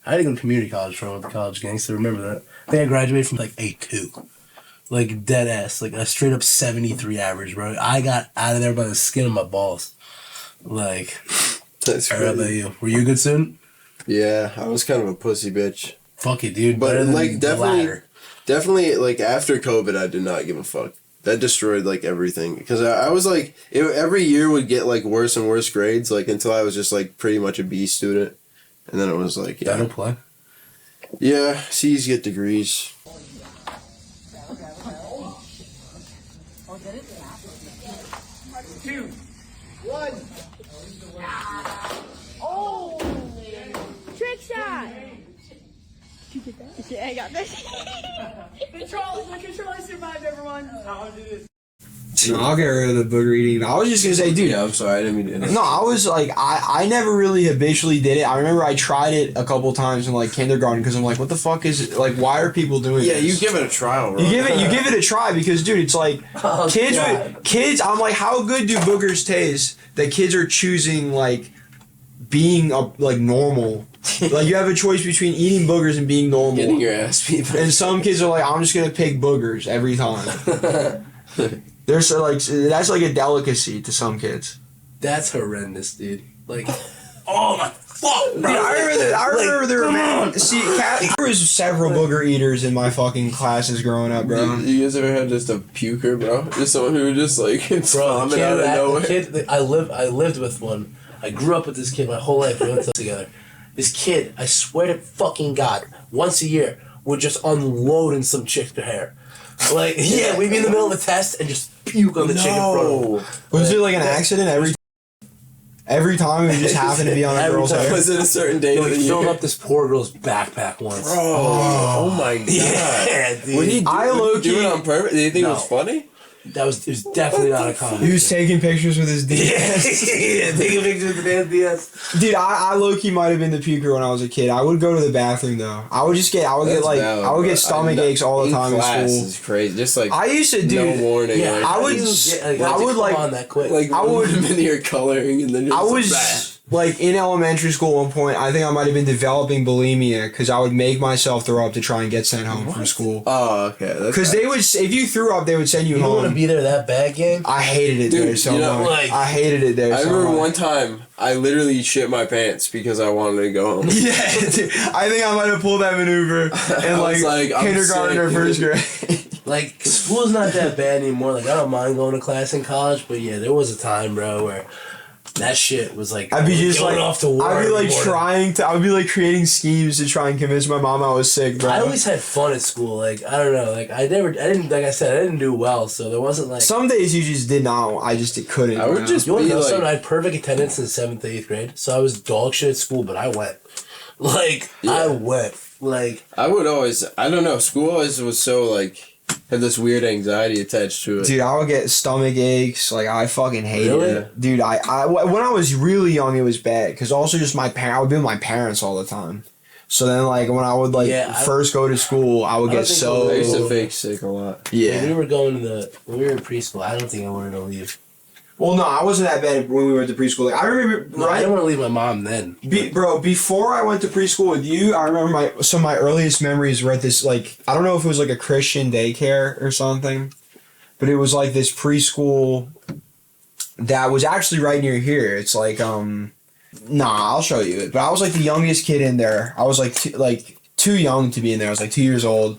I had to go to community college for the college gangster. Remember that? I think I graduated from like A2. Like dead ass. Like a straight up 73 average, bro. I got out of there by the skin of my balls. Like, That's how about crazy. you? Were you a good student? Yeah, I was kind of a pussy bitch. Fuck it, dude. But Better than like the latter. definitely like after COVID, I did not give a fuck. That destroyed like everything because I was like every year would get like worse and worse grades like until I was just like pretty much a B student, and then it was like That'll play. yeah, C's get degrees. Trick shot! Did you get that? Yeah, I got this. The controller survived, everyone. No, I'll get rid of the booger eating. I was just gonna say, dude. Yeah, I'm sorry, I didn't mean to. No, I was like, I never really habitually did it. I remember I tried it a couple times in like kindergarten because I'm like, what the fuck is it? Like, why are people doing Yeah, this? you give it a trial, bro. You give it a try because, dude, it's like kids. God. Kids, I'm like, how good do boogers taste that kids are choosing like being like normal? Like you have a choice between eating boogers and being normal. Getting your ass beat. And some kids are like, I'm just gonna pick boogers every time. They're so like that's like a delicacy to some kids. That's horrendous, dude. Like, oh my fuck, bro. Dude, I remember there were there was several booger eaters in my fucking classes growing up, bro. You guys ever had just a puker, bro? Just someone who would just like Bro, vomit out of nowhere. I lived with one. I grew up with this kid my whole life. We went together. This kid, I swear to fucking God, once a year would just unload in some chick's hair. Like, yeah, we'd be in the middle of a test and just puke on the chick in front of him. Was it like an accident every time it just happened to be on a Every girl's time. hair? Was it a certain day of He the year? filled up this poor girl's backpack once. Bro, oh my god. Yeah, dude. Would he do, I would he do low-key- it on purpose? Did you think it No. was funny? It was definitely not a comedy. He was taking pictures with his DS. Yeah, taking pictures of the damn DS. Dude, I low-key might have been the puker when I was a kid. I would go to the bathroom though. I would get stomach aches all the time in class school. is crazy. Just like I used to do. no warning. Yeah, like, I would- I would, like- on that quick. like I would- 1 minute you're coloring and then just I was like in elementary school at one point. I think I might have been developing bulimia because I would make myself throw up to try and get sent home from school. Oh, okay. Because they would, if you threw up, they would send you you don't want to home. be there that bad, gang. I hated it Dude, there so you know, much. like- I hated it there. I so remember much. one time I literally shit my pants because I wanted to go home. Yeah, dude, I think I might have pulled that maneuver in I was like, I'm kindergarten or sick. first grade. Like, school's not that bad anymore. Like, I don't mind going to class in college, but yeah, there was a time, bro, where that shit was like, I'd be just going like, off to work. I'd be like in the morning. I would be like creating schemes to try and convince my mom I was sick, bro. I always had fun at school. Like, I don't know. Like, I didn't, like I said, I didn't do well, so there wasn't like. Some days you just did not. I just couldn't. I would bro. just You want to be know like, something? I had perfect attendance in 7th to 8th grade, so I was dog shit at school, but I went. Like, I went. Like, I would always, I don't know, school always was so like, had this weird anxiety attached to it. Dude, I would get stomach aches. Like, I fucking hated Really? it. Dude, when I was really young, it was bad. Because also just I would be with my parents all the time. So then, like, when I would, like, first go to school, I would I don't get think so... I used to fake sick a lot. when Yeah. we were going to when we were in preschool, I don't think I wanted to leave. Well, no, I wasn't that bad when we went to preschool. Like, I remember... No, I didn't want to leave my mom then. Bro, before I went to preschool with you, I remember some of my earliest memories were at this, like, I don't know if it was like a Christian daycare or something, but it was like this preschool that was actually right near here. It's like, I'll show you it. But I was like the youngest kid in there. I was like too young to be in there. I was like 2 years old.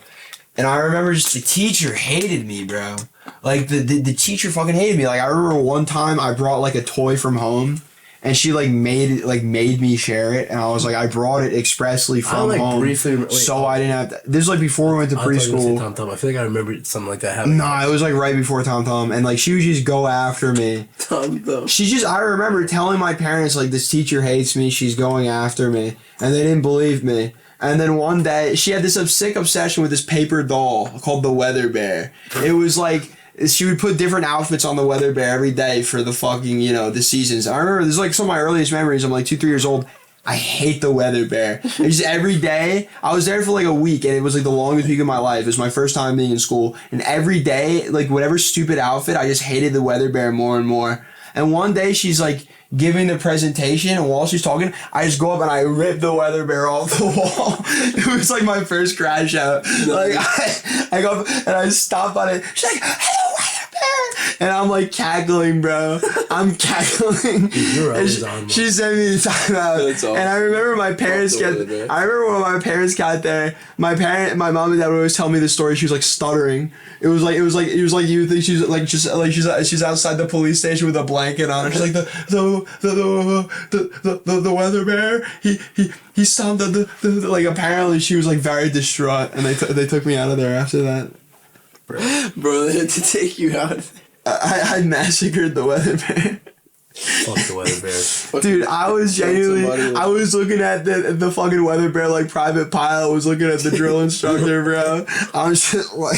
And I remember just the teacher hated me, bro. Like, the teacher fucking hated me. Like, I remember one time I brought, like, a toy from home, and she, like, made me share it, and I was like, I brought it expressly from home, so I didn't have to... This is, like, before we went to preschool. Tom Tom. I feel like I remember something like that happening. Nah, it was, like, right before Tom Tom, and, like, she would just go after me. Tom Tom. I remember telling my parents, like, this teacher hates me, she's going after me, and they didn't believe me. And then one day, she had this sick obsession with this paper doll called the Weather Bear. It was like, she would put different outfits on the Weather Bear every day for the fucking, the seasons. I remember, this is like some of my earliest memories. I'm like 2-3 years old. I hate the Weather Bear. It's just every day. I was there for like a week, and it was like the longest week of my life. It was my first time being in school. And every day, like whatever stupid outfit, I just hated the Weather Bear more and more. And one day she's like giving the presentation, and while she's talking, I just go up and I rip the weather bear off the wall. It was like my first crash out. Like I go up and I stop on it. She's like, "Hello, weather bear," and I'm like cackling, bro. I'm cackling. You're And always on. she sent me the timeout. That's awesome. And I remember my parents got. I remember when my parents got there. My mom and dad would always tell me the story. She was like stuttering. It was like you would think she's like she's outside the police station with a blanket on her. She's like the weather bear. He stomped the like. Apparently she was like very distraught, and they took me out of there after that. Bro, they had to take you out. I massacred the weather bear. Fuck the weather bear. Dude, I was genuinely, I was looking at the fucking weather bear like Private Pilot was looking at the drill instructor, bro. I was just like,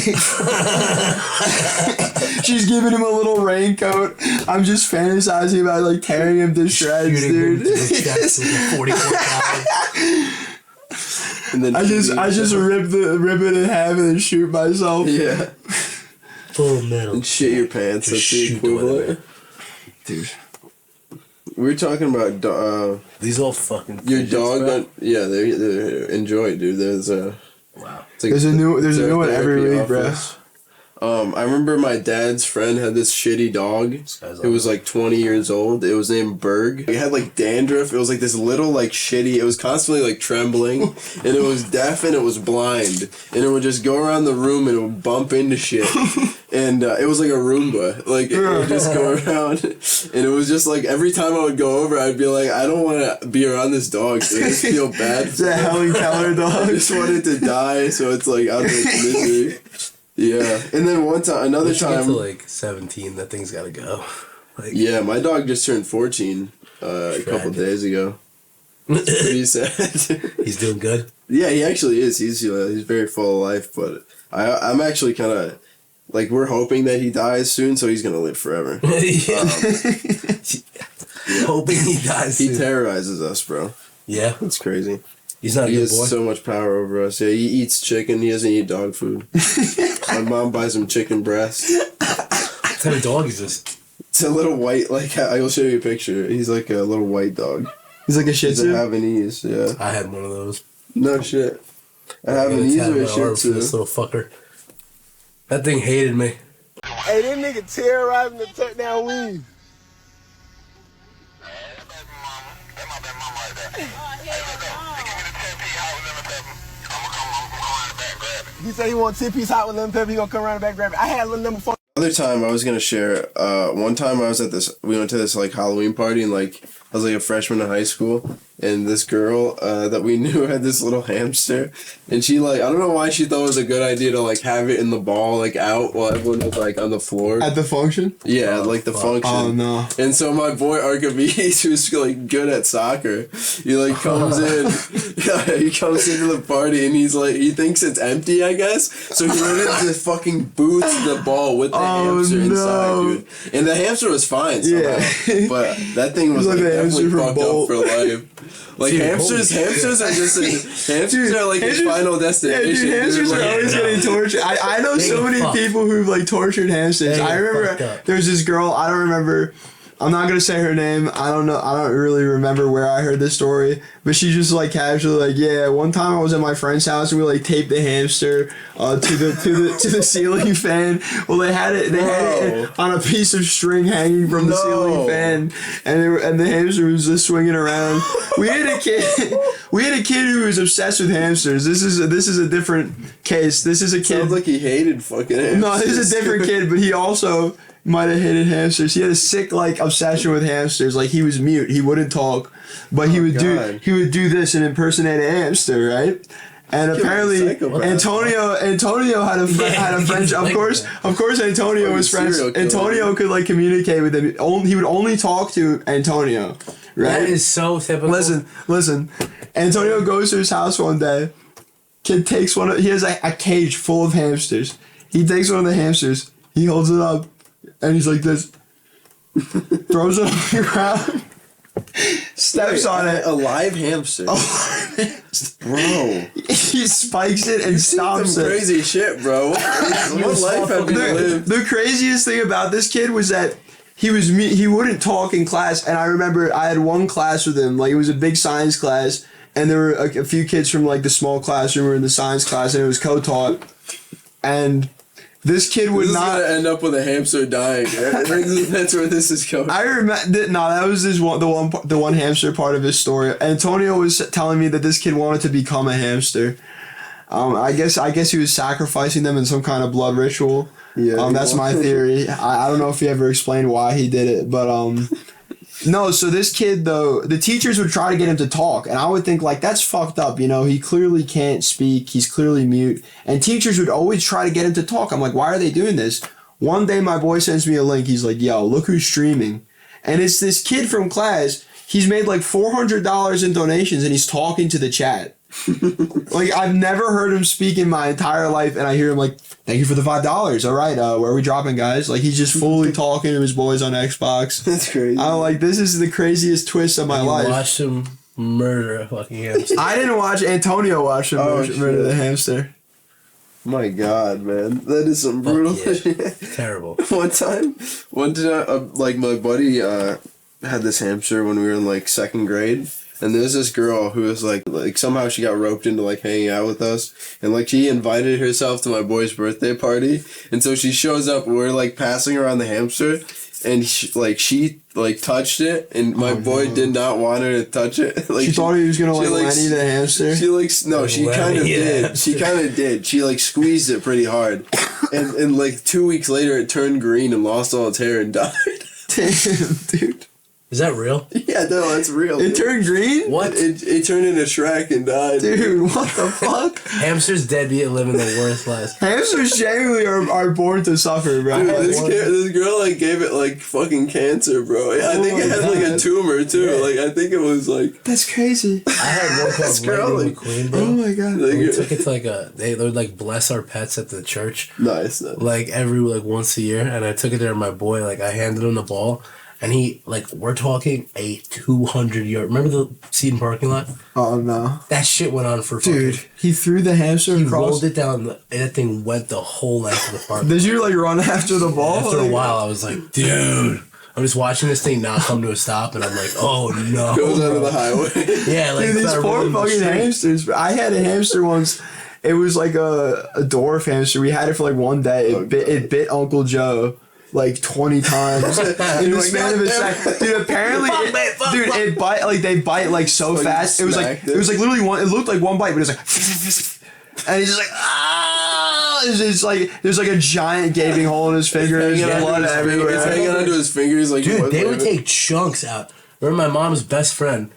she's giving him a little raincoat. I'm just fantasizing about like tearing him to shreds, Shooting him dude. to the chest with a 44 caliber. And then I just rip it in half and then shoot myself. Yeah. Full metal. And shit your pants. Just That's the shoot the weather equivalent. Dude. We were talking about These all fucking. your fidgets, dog. bro. They're enjoy, dude. There's a Wow. it's like There's a new one every therapy week, bro. office. I remember my dad's friend had this shitty dog. It was like 20 years old. It was named Berg. It had like dandruff. It was like this little like shitty. It was constantly like trembling, and it was deaf and it was blind, and it would just go around the room and it would bump into shit. And it was like a Roomba. Like it would just go around, and it was just like every time I would go over, I'd be like, I don't want to be around this dog. So I just feel bad. It's a Helen Keller I dog. just wanted to die, so it's like out of misery. Yeah, and then another Once you get time. to like 17, that thing's gotta go. Like, Yeah, my dog just turned 14 a couple days ago. Pretty sad. he's doing good. Yeah, he actually is. He's very full of life, but I'm actually kind of like we're hoping that he dies soon, so he's gonna live forever. Hoping he dies. He soon. terrorizes us, bro. Yeah, It's crazy. he's not a He good has boy. so much power over us. Yeah, he eats chicken. He doesn't eat dog food. My mom buys him chicken breast. What type of dog is this? It's a little white. Like I will show you a picture. He's like a little white dog. He's like a Shih He's a Tzu. Havanese. Yeah. I had one of those. No shit. A I'm gonna Havanese tat or a my Shih arm for this Tzu? little fucker. That thing hated me. Hey, this nigga terrorizing the touchdown wing. He said he want 10-piece hot with lemon pepper. He gonna come around the back and grab it. I had a little number 4. Other time I was gonna share. One time I was at this. We went to this like Halloween party, and like I was like a freshman in high school, and this girl that we knew had this little hamster, and she like I don't know why she thought it was a good idea to like have it in the ball like out while everyone was like on the floor. At the function? Yeah, like the function. Oh no. And so my boy Archimedes, who's like good at soccer, he like comes in, he comes into the party and he's like, he thinks it's empty, I guess. So he literally just fucking boots the ball with the hamster inside, dude. And the hamster was fine somehow, but that thing was Like like the hamster definitely from fucked up Bolt. for life. Like Dude, hamsters are just hamsters are like his final Yeah, destination. dude, hamsters Like, are always getting tortured. I know so many fucked. people who've like tortured hamsters. They I get remember fucked up. there's this girl, I don't remember, I'm not gonna say her name. I don't know. I don't really remember where I heard this story. But she just like casually like, yeah. One time I was at my friend's house and we like taped the hamster to the ceiling fan. Well, they had it on a piece of string hanging from the ceiling fan, and the hamster was just swinging around. We had a kid. We had a kid who was obsessed with hamsters. This is a different case. This is a kid. Sounds like he hated fucking hamsters. No, this is a different kid, but he also might have hated hamsters. He had a sick like obsession with hamsters. Like he was mute. He wouldn't talk, but he would do this and impersonate a hamster, right? And apparently Antonio had a friend. Of course Antonio was friends. Antonio could like communicate with him. He would only talk to Antonio, right? That is so typical. Listen. Antonio goes to his house one day. Kid takes he has a cage full of hamsters. He takes one of the hamsters. He holds it up, and he's like this. Throws it on the ground. Steps on it. A live hamster. Bro. He spikes it and stomps Some it. crazy shit, bro. What life have you lived? The craziest thing about this kid was that he wouldn't talk in class, and I remember I had one class with him, like it was a big science class, and there were a few kids from like the small classroom were in the science class, and it was co-taught, and this kid would not end up with a hamster dying. I think that's where this is going. I remember that was the one hamster part of his story. Antonio was telling me that this kid wanted to become a hamster. I guess he was sacrificing them in some kind of blood ritual. Yeah, that's my theory. I don't know if he ever explained why he did it, but no. So this kid though, the teachers would try to get him to talk, and I would think like that's fucked up. You know, he clearly can't speak. He's clearly mute, and teachers would always try to get him to talk. I'm like, why are they doing this? One day, my boy sends me a link. He's like, "Yo, look who's streaming," and it's this kid from class. He's made like $400 in donations, and he's talking to the chat. Like I've never heard him speak in my entire life, and I hear him like, "Thank you for the $5. All right, where are we dropping, guys?" Like he's just fully talking to his boys on Xbox. That's crazy. I'm like, this is the craziest twist of my life. Watched him murder a fucking hamster. I didn't watch Antonio watch him murder the hamster. My God, man, that is some brutal shit. Terrible. One time, like my buddy had this hamster when we were in like second grade. And there's this girl who was like somehow she got roped into like hanging out with us, and like she invited herself to my boy's birthday party, and so she shows up. We're like passing around the hamster, and she touched it, and my boy did not want her to touch it. Like she thought he was gonna like Lenny the hamster. She kind of did. She kind of did. She like squeezed it pretty hard, and like 2 weeks later it turned green and lost all its hair and died. Damn, dude. Is that real? Yeah, no, that's real. It turned green? What? It turned into Shrek and died. Dude, what the fuck? Hamsters deadbeat living the worst life. Hamsters genuinely are born to suffer, bro. Dude, this girl like gave it like fucking cancer, bro. I think it had like a tumor too. Yeah. Like I think it was like that's crazy. I had one called Lightning McQueen, bro. Oh my God. Like, we took it to like they would like bless our pets at the church. Nice. Like every like once a year, and I took it there. And my boy, like I handed him the ball. And he, like, we're talking a 200-yard... Remember the Seton parking lot? Oh, no. That shit went on for Dude, fucking... he threw the hamster He across... rolled it down, and that thing went the whole length of the park. Did you, like, run after the ball? After a while, I was like, dude... I'm just watching this thing not come to a stop, and I'm like, oh, no. Goes onto the highway. Yeah, like... Dude, these poor fucking hamsters. I had a hamster once... It was, like, a dwarf hamster. We had it for, like, one day. It bit Uncle Joe... like 20 times in the span of a second. Dude, apparently it bite like they bite like so fast. It was like literally one. It looked like one bite, but it was like, and he's just like ah. It's like there's like a giant gaping hole in his finger. There's blood everywhere. It's hanging onto his fingers. Like dude, they would take chunks out. Remember my mom's best friend.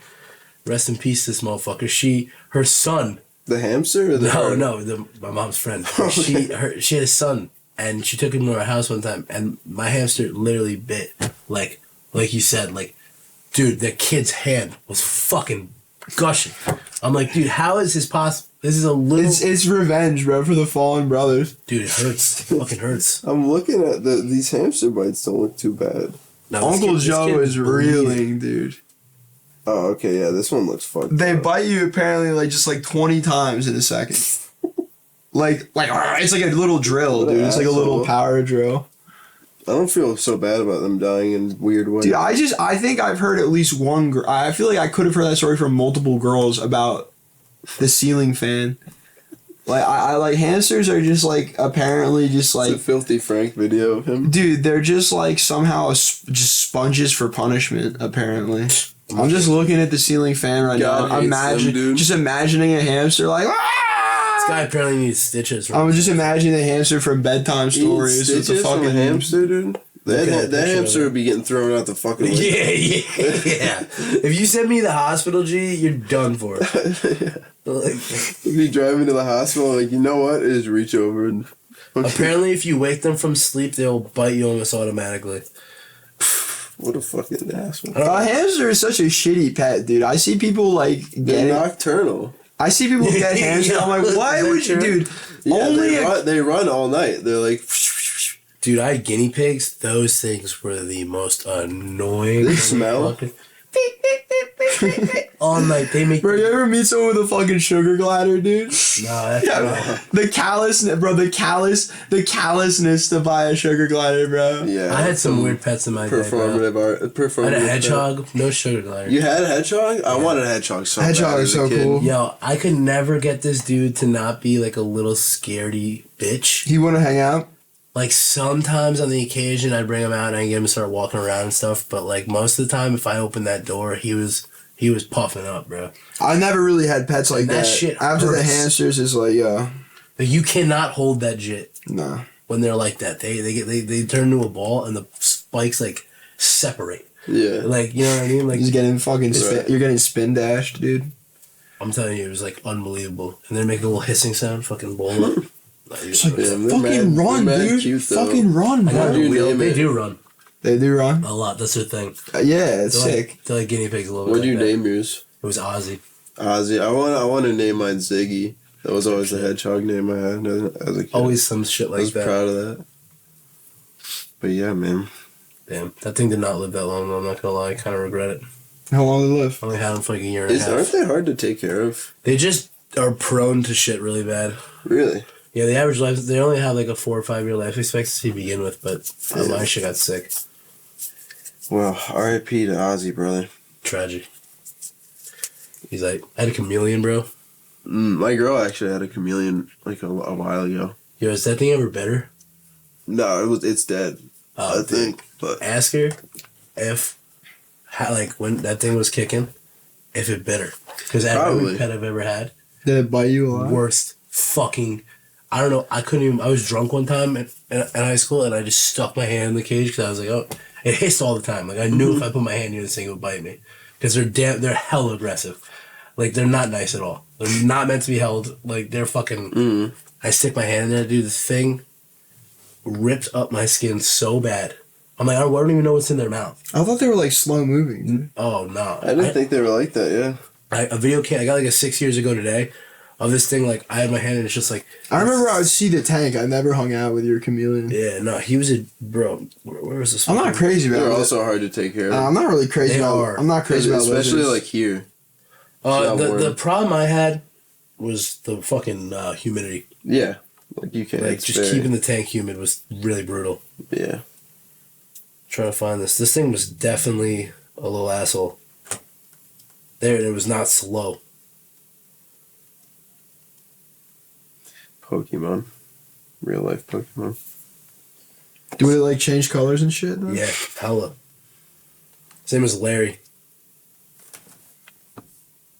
Rest in peace, this motherfucker. Her son. The hamster? Or my mom's friend. She had a son. And she took him to our house one time, and my hamster literally bit, like you said, like, dude, the kid's hand was fucking gushing. I'm like, dude, how is this possible? This is a little... It's revenge, bro, for the fallen brothers. Dude, it hurts. It fucking hurts. I'm looking at these hamster bites don't look too bad. No, Uncle Joe is reeling, dude. Oh, okay, yeah, this one looks fucked They up. bite you apparently like just like 20 times in a second. Like it's like a little drill, dude. It's like a little power drill. I don't feel so bad about them dying in weird ways. Dude, I think I've heard at least one girl. I feel like I could have heard that story from multiple girls about the ceiling fan. Like I like hamsters are just like apparently just like it's a Filthy Frank video of him. Dude, they're just like somehow just sponges for punishment. Apparently, I'm just looking at the ceiling fan right now. Just imagining a hamster like. This guy apparently needs stitches. Right? I'm just imagining the hamster from bedtime stories. Stitches with the fucking from a hamster, dude. That hamster would be getting thrown out the fucking window. Yeah. If you send me to the hospital, G, you're done for. Like, if you drive me to the hospital, like, you know what? Just reach over and... Apparently, if you wake them from sleep, they'll bite you almost automatically. What a fucking asshole. A hamster is such a shitty pet, dude. I see people, like... They're nocturnal. I see people get hamsters. I'm like, why would you, dude? Yeah, they run all night. They're like, dude. I had guinea pigs. Those things were the most annoying. They smell. All night. They make. Bro, you ever meet someone with a fucking sugar glider, dude? Nah, that's The callousness to buy a sugar glider, bro. Yeah. I had some weird pets in my day, bro. Performative art. I Performative. had a hedgehog, no sugar glider. You had a hedgehog? I wanted a hedgehog so Hedgehog bad is as a so kid. cool. Yo, I could never get this dude to not be like a little scaredy bitch. He want to hang out? Like sometimes on the occasion I'd bring him out and I get him to start walking around and stuff, but like most of the time if I opened that door, he was puffing up, bro. I never really had pets like That that. shit After the hurts. hamsters is like, Like, you cannot hold that shit nah. when they're like that. They turn into a ball and the spikes like separate. Yeah. Like, you know what I mean? Like, He's getting fucking Right. you're getting spin dashed, dude. I'm telling you, it was like unbelievable. And then make a little hissing sound, fucking bowl up. It's like, Yeah, they're fucking mad- run, they're mad dude. cute, though. Fucking run, I got bro. do a you wheel. name They it? do run They do run? a lot. That's their thing. Yeah, it's They're sick. like, they're like guinea pigs a little bit. What do you like that. name yours? It was Ozzy. Ozzy. I want to name mine Ziggy. That was always the hedgehog name I had as a kid. Always some shit I like was that. proud of that. But yeah, man. Damn, that thing did not live that long. Though, I'm not gonna lie. I kind of regret it. How long did they live? I only had them for like a year and a half. Aren't they hard to take care of? They just are prone to shit really bad. Really? Yeah, the average life, they only have like a 4 or 5 year life expectancy to begin with, but my shit got sick. Well, R.I.P. to Ozzy, brother. Tragic. He's like, I had a chameleon, bro. My girl actually had a chameleon like a while ago. Yo, is that thing ever better? No, it's dead. I think. But Ask her if, like, when that thing was kicking, if it bit her. Because every pet I've ever had, Did it bite you a lot? worst fucking, I don't know, I was drunk one time in high school and I just stuck my hand in the cage because I was like, oh, it hissed all the time. Like, I knew if I put my hand near this thing, it would bite me. Because they're hella aggressive. Like, they're not nice at all. They're not meant to be held. Like, they're fucking, I stick my hand in there, dude, this thing ripped up my skin so bad. I'm like, I don't even know what's in their mouth. I thought they were like slow moving. Oh, no. I didn't think they were like that, yeah. A video I got like a 6 years ago today of this thing, like, I had my hand and it's just like... I remember I would see the tank. I never hung out with your chameleon. Yeah, no, he was a... Bro, where was this? I'm not crazy about They're it. also hard to take care of. I'm not really crazy They about are. I'm not crazy about Especially lizards. like here. not The warm. problem I had was the fucking humidity. Yeah. Like you can't. Like, it's just very- keeping the tank humid was really brutal. Yeah. Trying to find this. This thing was definitely a little asshole. It was not slow. Pokemon. Real life Pokemon. Do they like change colors and shit? Though? Yeah, hella. Same as Larry.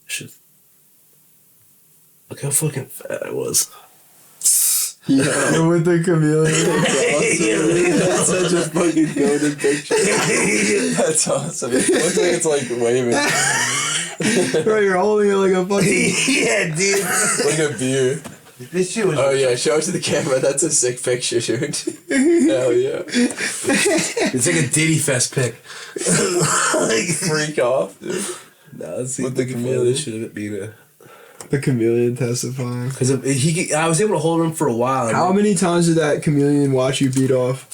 Shit. Look how fucking fat I was. Yeah. With the chameleon. That's such a fucking golden picture. That's awesome. It looks like it's like waving. Bro, you're holding it like a fucking... Yeah, dude. Like a beer. This shit was... Oh yeah, show it to the camera. That's a sick picture, dude. Hell yeah. It's like a Diddy Fest pic. Freak off, dude. No, let's see. With the chameleon. This should have been a... The chameleon testifying. Because I was able to hold him for a while. How many times did that chameleon watch you beat off?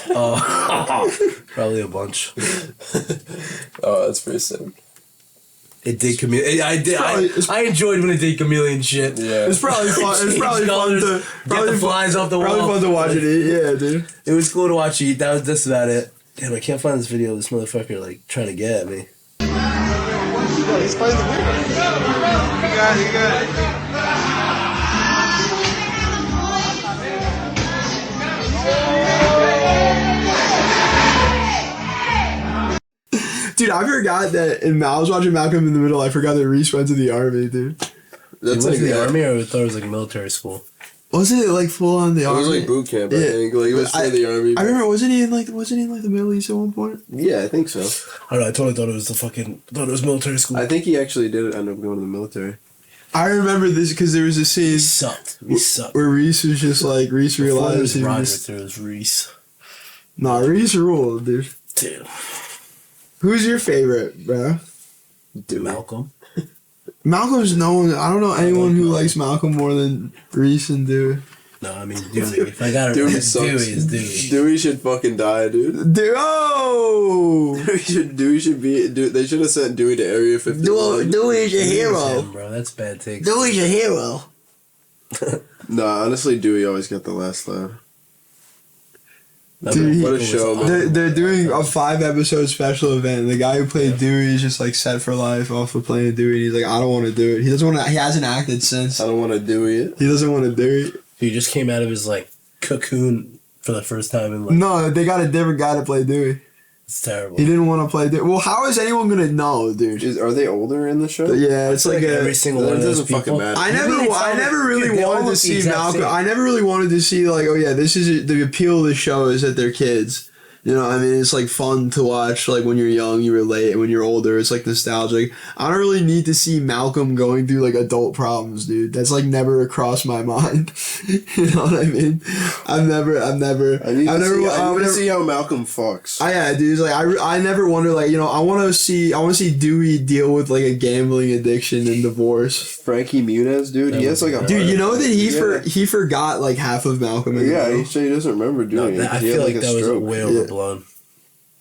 Probably a bunch. Oh, that's pretty sick. It did chameleon. I did. It's I enjoyed when it did chameleon shit. Yeah. It's probably fun. It's probably fun to Get the flies off the wall. probably fun to watch it eat. Yeah, dude. It was cool to watch you eat. That's about it. Damn, I can't find this video of this motherfucker like trying to get at me. Dude, I forgot that I was watching Malcolm in the Middle. I forgot that Reese went to the army, dude. That's He went like to the army, or I thought it was like military school. Wasn't it like full on the It army? was like boot camp, I Yeah. think. Like it was for the army. I remember. Wasn't he in like the Middle East at one point? Yeah, I think so. I don't know. I totally thought it was thought it was military school. I think he actually did end up going to the military. I remember this because there was a scene He sucked. He sucked. where Reese was just like Reese Before there realized was he Roger, was. there was Reese. Nah, Reese ruled, dude. Dude. Who's your favorite, bro? Malcolm. Malcolm's known. I don't know anyone who likes Malcolm more than Reese and Dewey. No, I mean Dewey. If I got it, Dewey Dewey sucks. is Dewey. Dewey should fucking die, dude. Oh! Dewey should be. They should have sent Dewey to Area 51. Dewey's a Dewey's hero. him, bro. That's bad takes. Dewey's a hero. Nah, honestly, Dewey always got the last laugh. Dude, What a show, man. They're doing a 5-episode special event. And the guy who played Dewey is just like set for life off of playing Dewey. And he's like, I don't want to do it. He doesn't want to. He hasn't acted since. I don't want to Dewey it. He doesn't want to do it. He just came out of his like cocoon for the first time in like. No, they got a different guy to play Dewey. It's terrible. He didn't want to play Dewey. Well, how is anyone gonna know, dude? Are they older in the show? Yeah, it's like every single one of those doesn't fucking people. matter. I never really Dude, they all wanted to look the see exact Malcolm. same. I never really wanted to see like, oh yeah, this is the appeal of the show is that they're kids. You know, I mean, it's like fun to watch. Like when you're young, you relate, and when you're older, it's like nostalgic. I don't really need to see Malcolm going through like adult problems, dude. That's like never crossed my mind. You know what I mean? I need to see how Malcolm fucks. Yeah, dude. It's like I never wonder like, you know, I want to see Dewey deal with like a gambling addiction and divorce. Frankie Muniz, dude, he has like a Dude, you know that he forgot like half of Malcolm. In the yeah, middle. he said he doesn't remember doing it. I He had, feel like a that was stroke. way overblown.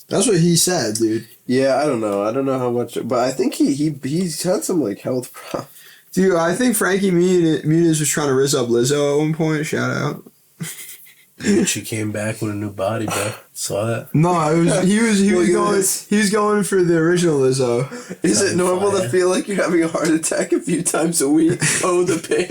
That's what he said, dude. Yeah, I don't know how much, but I think he's had some like health problems. Dude, I think Frankie Muniz was trying to rizz up Lizzo at one point. Shout out. And she came back with a new body, bro. Saw that? No, he was going for the original Lizzo. Is it normal to feel like you're having a heart attack a few times a week? Oh, the pain.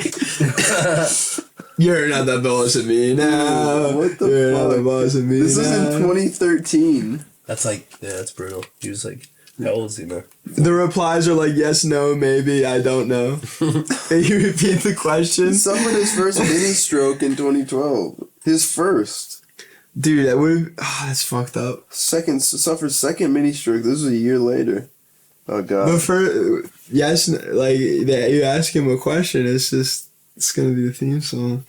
You're not the boss of me now. What the You're fuck? not the boss of me This now. is in 2013. That's like, yeah, that's brutal. He was like, how old is he now? The replies are like yes, no, maybe, I don't know. Can you repeat the question? He suffered his first mini stroke in 2012. His first. Dude, that would that's fucked up. Suffered second mini stroke. This was a year later. Oh god. But for yes, like you ask him a question, it's gonna be the theme song.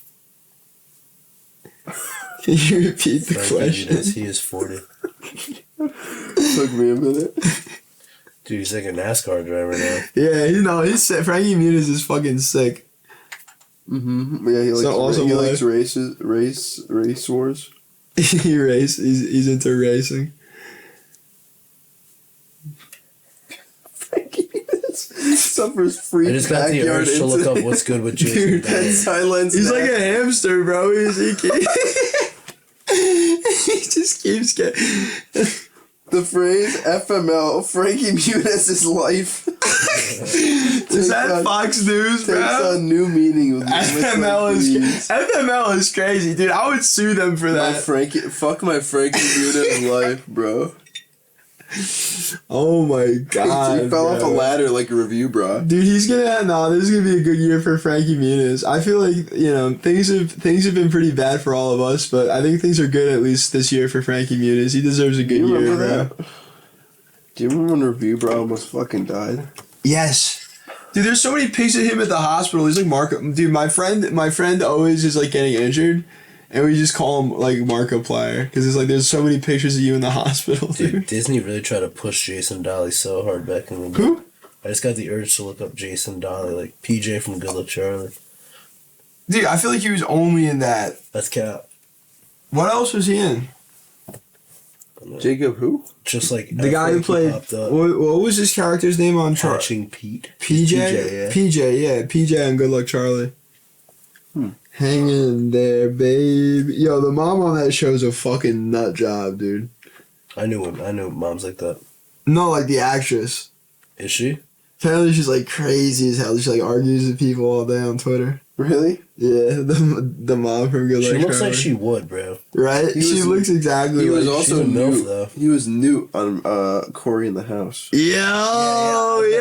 Can you repeat the Frankie question? Muniz, he is 40. Took me a minute. Dude, he's like a NASCAR driver now. Yeah, he's sick. Frankie Muniz is fucking sick. Mm-hmm. Yeah, he likes, So awesome he life. likes race wars. He's into racing. Frankie Muniz suffers free I just got the backyard urge to look up incident. what's good with Jason. Dude, Bateman. Silence. He's like a hamster, bro. He just keeps getting. The phrase FML, Frankie Muniz' life. Is that Fox News, Takes bro? on new meaning with FML is crazy, dude. I would sue them for that. Fuck my Frankie Muniz life, bro. Oh my god, He fell off a ladder like a review, bro. dude. He's gonna this is gonna be a good year for Frankie Muniz. I feel like things have been pretty bad for all of us, but I think things are good at least this year for Frankie Muniz. He deserves a good Do you year, remember bro. that? Do you remember when Review Bro almost fucking died? Yes. Dude, there's so many pics of him at the hospital. He's like Marco. Dude, my friend always is like getting injured, and we just call him like Markiplier because it's like there's so many pictures of you in the hospital, dude. Dude, Disney really tried to push Jason Dolly so hard back in the day. Who? I just got the urge to look up Jason Dolly, like PJ from Good Luck Charlie. Dude, I feel like he was only in that. That's cap. What else was he in? Jacob who? Just like The guy who played. What was his character's name on Charlie? Hatching Pete. PJ? PJ on Good Luck Charlie. Hang in there, babe. Yo, the mom on that show is a fucking nut job, dude. I knew moms like that. No, like the actress. Is she? Apparently she's like crazy as hell. She like argues with people all day on Twitter. Really? Yeah, the mom from Good Luck She looks Charlie. like she would, bro. Right? She looks exactly He like was also she's a MILF, new. though. He was new on Corey in the House. Yo, yeah.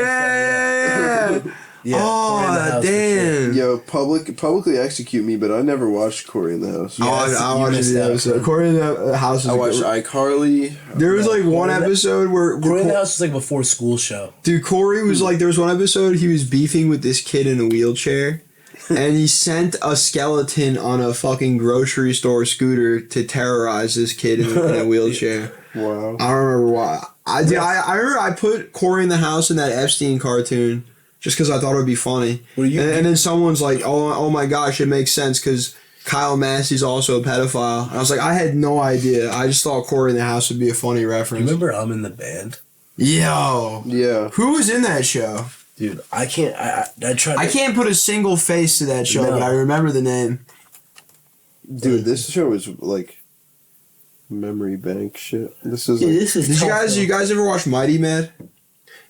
Yeah. Corey in the Oh, House for damn. Yo, publicly execute me, but I never watched Corey in the House. Oh, I you watched missed the out, episode. bro. Corey in the House. I watched iCarly. There was like one Corey in the- episode where Corey in the House was like before school show. dude, Corey was like, there was one episode he was beefing with this kid in a wheelchair, and he sent a skeleton on a fucking grocery store scooter to terrorize this kid in a wheelchair. Wow. I don't remember why. I remember I put Corey in the House in that Epstein cartoon just because I thought it would be funny. Well, And then someone's like, oh my gosh, it makes sense because Kyle Massey's also a pedophile. And I was like, I had no idea. I just thought Corey in the House would be a funny reference. You remember I'm in the band? Yo. Yeah. Who was in that show? Dude, I can't. I tried. I can't put a single face to that show, No. but I remember the name. Dude, this show was like memory bank shit. This is like, This is Did tough, you guys ever watch Mighty Mad?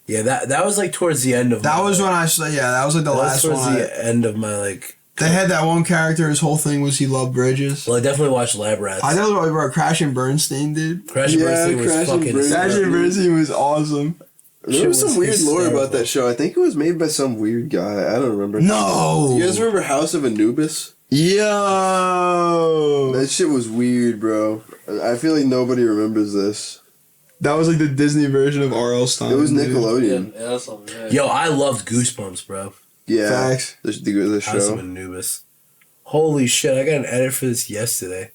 Yeah, that was like towards the end of. That my, was when I saw. Yeah, that was like the that was last towards one. the end of my like. They had that one character. His whole thing was he loved bridges. Well, I definitely watched Lab Rats. I know about Crash and Bernstein, dude. Crash and Bernstein was Crash and fucking. Bernstein. Crash and Bernstein was awesome. there Shit was some was weird lore about hysterical. that show. I think it was made by some weird guy. I don't remember. No. You guys remember House of Anubis? Yo. That shit was weird, bro. I feel like nobody remembers this. That was like the Disney version of R.L. Stein. It was dude. Nickelodeon. Yeah, that's all. Yeah. Yo, I loved Goosebumps, bro. Yeah. Facts. The House of show. Anubis. Holy shit! I got an edit for this yesterday.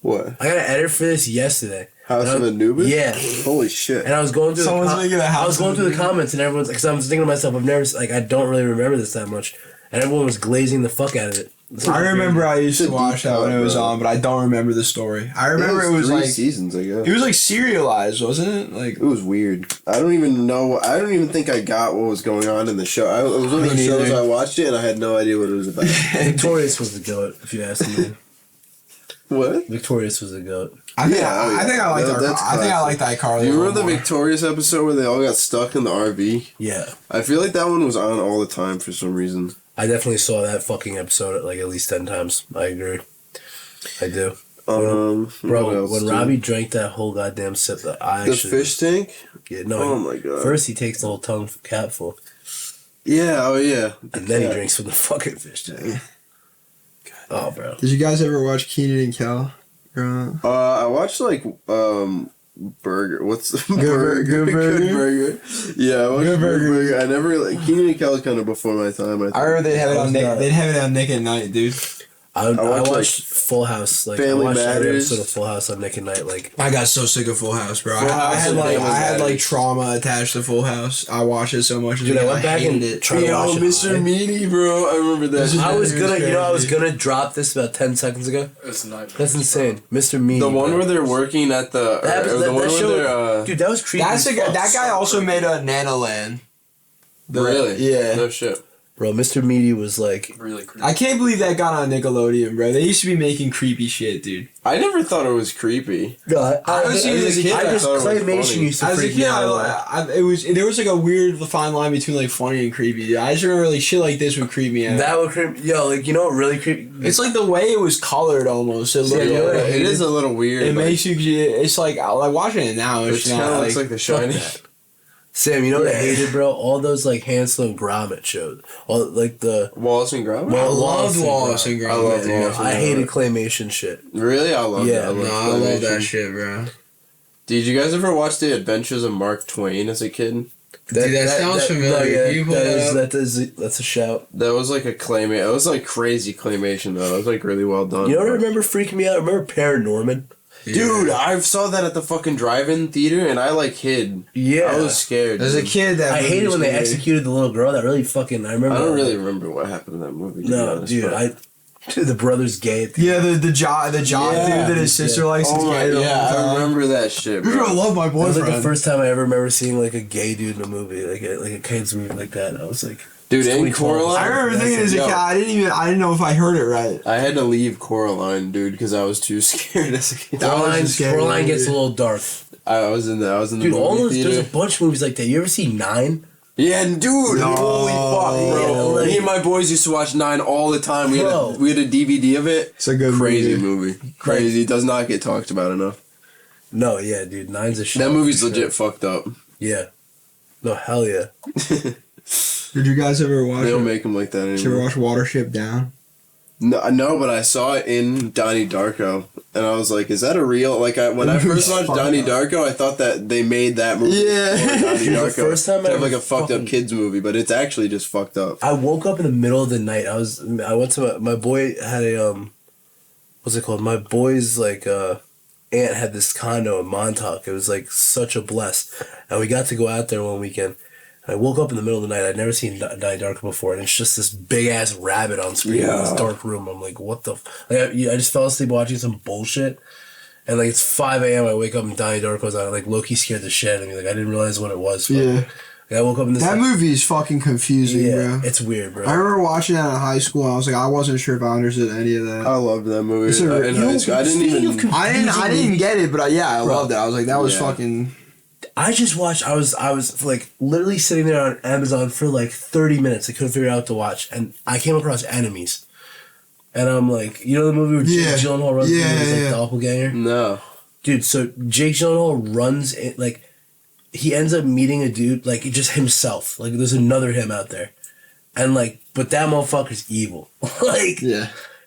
What? I got an edit for this yesterday. House And of I- Anubis? Yeah. Holy shit. And I was going through. Someone's the making a House I was going of through the Anubis. comments, and everyone's because I was thinking to myself, I've never like I don't really remember this that much, and everyone was glazing the fuck out of it. I remember I used It's to a watch deep that when it cut, was bro. on, but I don't remember the story. I remember it was 3 like seasons, I guess. it was like serialized, wasn't it? Like It was weird. I don't even know. I don't even think I got what was going on in the show. It was one of the Me shows neither. I watched it and I had no idea what it was about. Victorious was the goat, if you ask me. What? Victorious was the goat. I think Yeah, I think I liked No, that's I think I classic. liked iCarly. Do you a remember little the more. Victorious episode where they all got stuck in the RV? Yeah, I feel like that one was on all the time for some reason. I definitely saw that fucking episode like at least 10 times. I agree. I do. What Bro, else, when dude? Robbie drank that whole goddamn sip, I The actually fish tank? Yeah, no. Oh my god. First he takes the whole tongue capful, Yeah, oh yeah. and then Yeah. he drinks from the fucking fish tank. Oh, bro. Did you guys ever watch Keenan and Kel? I watched like Burger. What's Good Burger? Good Burger. Yeah, I watched Good Good Burger. Burger. I never like Keenan and Kel was kind of before my time. I think. I remember they'd have it on Nick. not- They'd have it on Nick at Night, dude. I watched, watched Full House. Like, Family I watched every Matters. episode of Full House on Nick and Night. Like, I got so sick of Full House, bro. Full I House had and like Family I had like Matters. trauma attached to Full House. I watched it so much. dude, I went back and hated it. tried to watch it. Mr. high. Meaty, bro. I remember that. This is- I was It was gonna, I was crazy. gonna drop this about 10 seconds ago. It's not. That's insane, Mr. Meaty. The one bro. where they're working at the. That, or the that, one that where show, they're. dude, that was creepy. That's as a guy. fuck. That guy also made a Nanoland. Really? Yeah. No shit. Bro, Mr. Meaty was like, Really creepy. I can't believe that got on Nickelodeon, bro. They used to be making creepy shit, dude. I never thought it was creepy. no, I was seeing it as a kid, I I just thought it was claymation funny. used to As a freak kid, me out. it was there was like a weird fine line between like funny and creepy. Dude. I just remember like shit like this would creep me out. That would creep. Yo, like, you know what really creep? It's like the way it was colored almost. It looked you know what? It is a little weird. It like, makes you. It's like watching it now. It It's kind not of like, looks like The Shining. that. Sam, you know what I Yeah. hated, bro? All those like Hansel and Gromit shows. All like the Wallace and Gromit. I loved Wallace and I love Gromit. Wallace and I hated Gromit. claymation shit. Really, I love Yeah, that. No, I love that shit, bro. Did you guys ever watch The Adventures of Mark Twain as a kid? That sounds familiar. No, yeah, Can you pull that up? that's a shout. That was like a claymation. It was like crazy claymation though. It was like really well done. You know what I remember freaking me out? Remember Paranorman? Dude, I saw that at the fucking drive-in theater and I like hid. Yeah. I was scared. As a dude. kid, that I movie hated was when they weird. executed the little girl. That really fucking. I remember. I don't that. really remember what happened in that movie. To be No, honest, dude. but- The brother's gay. At the Yeah, the job Yeah. dude that his sister likes. Oh is my, gay the yeah, whole I time. remember that shit, Dude, I bro. love my That was like the boyfriend. first time I ever remember seeing like a gay dude in a movie, like a kid's movie like that. I was like, Dude, in 2012. Coraline, I remember thinking as a Yo. kid, I didn't know if I heard it right. I had to leave Coraline, dude, because I was too scared as a kid. That was a scary Coraline movie. gets a little dark. I was in the Dude, all movie those theater. there's a bunch of movies like that. You ever see 9? Yeah, and dude, No. holy fuck, bro! Yeah, like- Me and my boys used to watch 9 all the time. We Bro. had a DVD of it. It's a good Crazy movie. movie. Crazy. It does not get talked about enough. No, yeah, dude, 9's a shit. That movie's legit fucked up. Yeah. No, hell yeah. Did you guys ever watch They don't it? make them like that Did you ever anymore. watch Watership Down? No, but I saw it in Donnie Darko, and I was like, "Is that a real?" Like, when I first watched Fuck Donnie up. Darko, I thought that they made that movie. Yeah. for Donnie Dude, the Darko first time to I have like a ever fucked fucking- up kids movie, but it's actually just fucked up. I woke up in the middle of the night. I went to my boy had a what's it called? My boy's like aunt had this condo in Montauk. It was like such a bless. And we got to go out there one weekend. I woke up in the middle of the night. I'd never seen Donnie Darko before, and it's just this big ass rabbit on screen in this dark room. I'm like, what the? I just fell asleep watching some bullshit, and like it's 5 a.m. I wake up and Donnie Darko's on. Like Loki scared the shit out of me. Like I didn't realize what it was. But, I woke up in this. That movie is fucking confusing, bro. It's weird, bro. I remember watching that in high school. And I was like, I wasn't sure if I understood any of that. I loved that movie. In high school. I didn't get it, but I loved it. I was like, that was fucking. I just watched. I was like literally sitting there on Amazon for like 30 minutes. I couldn't figure out what to watch, and I came across Enemies, and I'm like, you know the movie where Jake Gyllenhaal runs into his like doppelganger? No, dude. So Jake Gyllenhaal runs it like. He ends up meeting a dude, like, just himself. Like, there's another him out there. And, like, but that motherfucker's evil. Like,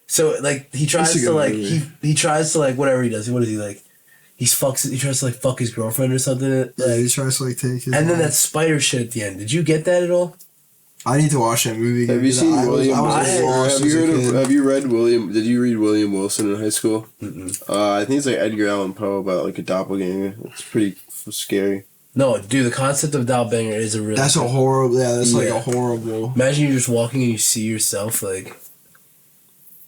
so, like, he tries to, like, he tries to, like, whatever he does. What is he, like, he tries to, like, fuck his girlfriend or something. Yeah, he tries to, like, take his And then that spider shit at the end. Did you get that at all? I need to watch that movie again. Have you seen William? Have you read William? Did you read William Wilson in high school? I think it's like Edgar Allan Poe about like a doppelganger. It's pretty scary. No, dude, the concept of doppelganger is a really... That's a horrible... Yeah, that's like a horrible... Imagine you're just walking and you see yourself, like...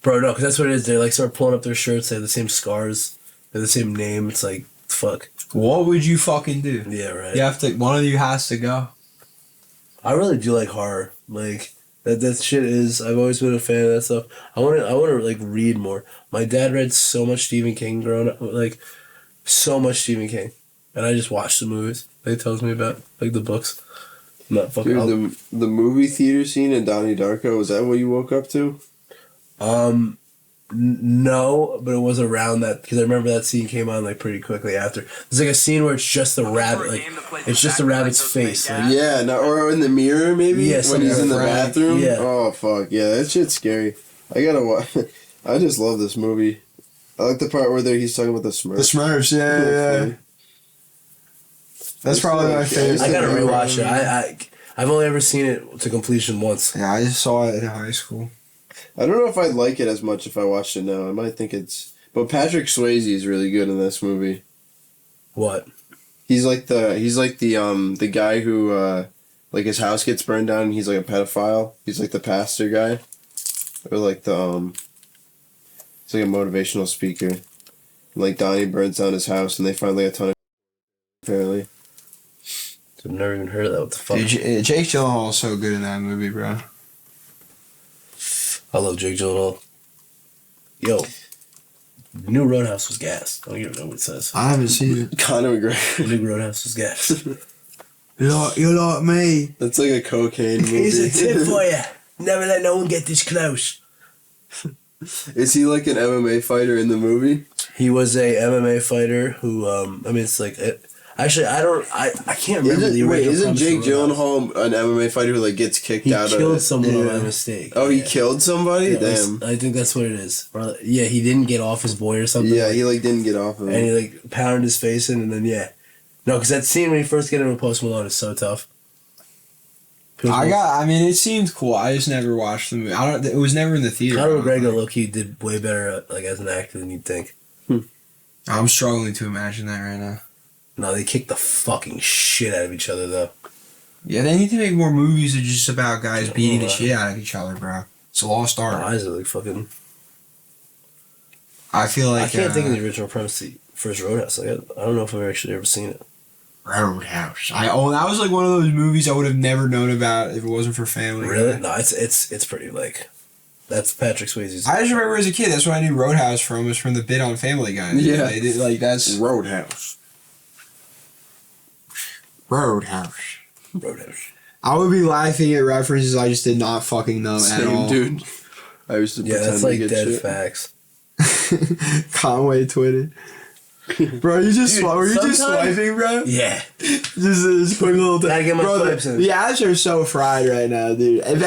Bro, no, because that's what it is. They, like, start pulling up their shirts. They have the same scars. They have the same name. It's like, fuck. What would you fucking do? Yeah, right. You have to... One of you has to go. I really do like horror. Like, that shit is... I've always been a fan of that stuff. I want to like, read more. My dad read so much Stephen King growing up. Like, so much Stephen King. And I just watched the movies that he tells me about, like the books. I'm not fucking. Dude, the movie theater scene in Donnie Darko, was that what you woke up to? No, but it was around that because I remember that scene came on like pretty quickly after. There's like a scene where it's just the rabbit, like it's just the rabbit's face. Like, or in the mirror maybe. Yeah, when he's in the bathroom. Yeah. Oh fuck yeah, that shit's scary. I gotta watch. I just love this movie. I like the part where he's talking about the Smurfs. The Smurfs, yeah. That's probably my favorite. I gotta rewatch it. I've only ever seen it to completion once. Yeah, I just saw it in high school. I don't know if I'd like it as much if I watched it now. I might think it's... But Patrick Swayze is really good in this movie. What? He's like the guy who like his house gets burned down and he's like a pedophile. He's like the pastor guy. Or like the it's like a motivational speaker. Like Donnie burns down his house and they find like a ton of apparently. I've never even heard of that. What the fuck? Dude, Jake Gyllenhaal is so good in that movie, bro. I love Jake Gyllenhaal. Yo, the new Roadhouse was gas. I don't even know what it says. I haven't seen it. Conor McGregor. The new Roadhouse was gas. You're like me. That's like a cocaine movie. Here's a tip for you. Never let no one get this close. Is he like an MMA fighter in the movie? He was a MMA fighter who, I mean, it's like... Actually, I can't remember the original. Isn't Jake Gyllenhaal an MMA fighter who like gets kicked out of it? He killed someone by mistake. Oh, he killed somebody? Yeah, damn. I think that's what it is. Or, yeah, he didn't get off his boy or something. Yeah, he like didn't get off of him. And he like pounded his face in and then, yeah. No, because that scene when he first get in with Post Malone is so tough. I mean, it seemed cool. I just never watched the movie. It was never in the theater. Conor McGregor, low-key, did way better like as an actor than you'd think. I'm struggling to imagine that right now. No, they kick the fucking shit out of each other, though. Yeah, they need to make more movies that are just about guys beating the shit out of each other, bro. It's a lost art. Eyes are like fucking... I feel like... I can't think of the original premise of the first Roadhouse. Like, I don't know if I've actually ever seen it. Roadhouse. That was like one of those movies I would have never known about if it wasn't for Family Guy. Really? No, it's pretty, like... That's Patrick Swayze's... I just remember as a kid, that's what I knew Roadhouse from, was from the bit on Family Guy. Yeah. They did, like, that's... Roadhouse. I would be laughing at references I just did not fucking know at all. Dude. I used to pretend that's like to get dead shit. facts. Conway tweeted. Bro, you just were you just swiping, bro? Yeah. Just quick little Gotta get my swipes in. The ads are so fried right now, dude. If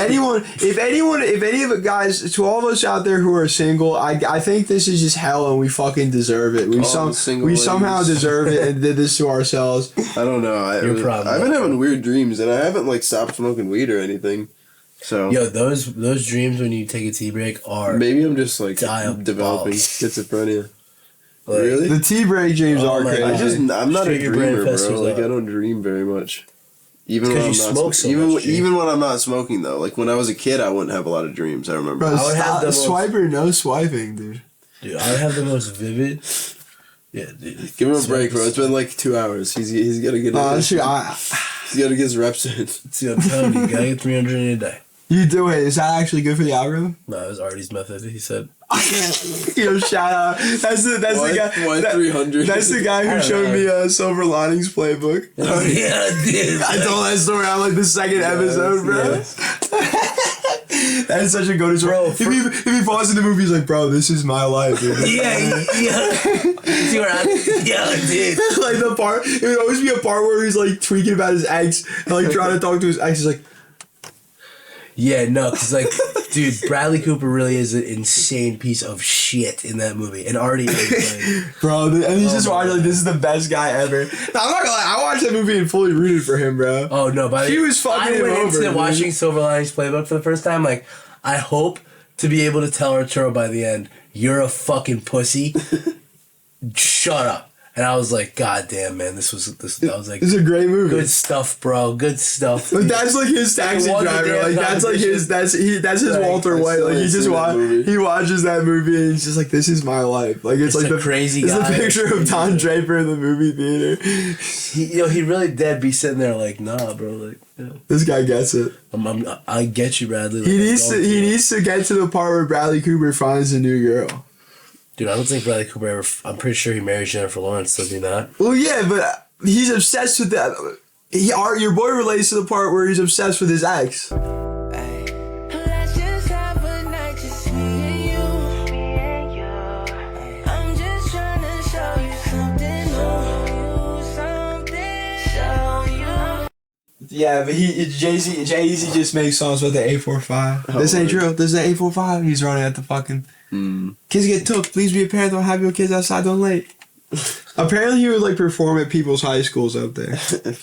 any of the guys, to all of us out there who are single, I think this is just hell and we fucking deserve it. We somehow deserve it and did this to ourselves. I don't know. I've been having weird dreams and I haven't like stopped smoking weed or anything. So yo, those dreams when you take a tea break are maybe I'm just like developing schizophrenia. Like, really? The tea break dreams are crazy. I'm not a Straight your brain dreamer, bro. festers Like out. I don't dream very much. Even when I'm you not smoke so even much, G. even when I'm not smoking though. Like when I was a kid, I wouldn't have a lot of dreams. I remember. Bro, I would have the most- swipe or no swiping, dude. Dude, I have the most vivid. Yeah, dude. Give him a break, bro. It's been like 2 hours. He's gotta get. Shit, He's gotta get his reps in. See, I'm telling you, you gotta get 300 in a day. you do it. Is that actually good for the algorithm? No, it was Artie's method. He said. Yo, shout out. That's the guy. Why 300? That's the guy who showed me Silver Linings Playbook. Oh yeah, dude. I told that story on like the second episode, bro. That is such a go-to story. Bro, if he falls in the movie, he's like, bro, this is my life, dude. Yeah. See where I'm? Yeah, dude. Like the part, it would always be a part where he's like tweaking about his ex and like trying to talk to his ex. He's like, Yeah, no, because like, dude, Bradley Cooper really is an insane piece of shit in that movie, and Artie is like, bro, and he's just watching like, this is the best guy ever. No, I'm not gonna lie, I watched that movie and fully rooted for him, bro. oh no, but He was fucking I him went over, into dude. watching Silver Linings Playbook for the first time. Like, I hope to be able to tell Arturo by the end, "You're a fucking pussy." Shut up. And I was like, God damn, man, this. I was like, It's a great movie. good stuff, bro. Good stuff. But that's like his taxi It won the driver. damn Like that's like his that's his Like, Walter I White. still Like he ain't just seen that movie. he watches that movie and he's just like, this is my life. Like it's It's like a the crazy it's guy. the picture of Don Draper in the movie theater. He really dead be sitting there like, nah, bro. Like, yeah. This guy gets it. I get you, Bradley. Like, He needs to get to the part where Bradley Cooper finds a new girl. Dude, I don't think Bradley Cooper ever. I'm pretty sure he married Jennifer Lawrence. Does he not? Well, yeah, but he's obsessed with that. Your boy relates to the part where he's obsessed with his ex. Let's just have a night, just me and you. I'm just trying to show you something new. Show you. Yeah, but Jay-Z just makes songs with the 845. This ain't true. This is the 845. He's running at the fucking... Kids get took. Please be a parent. Don't have your kids outside. Don't late. Apparently, he would like perform at people's high schools out there.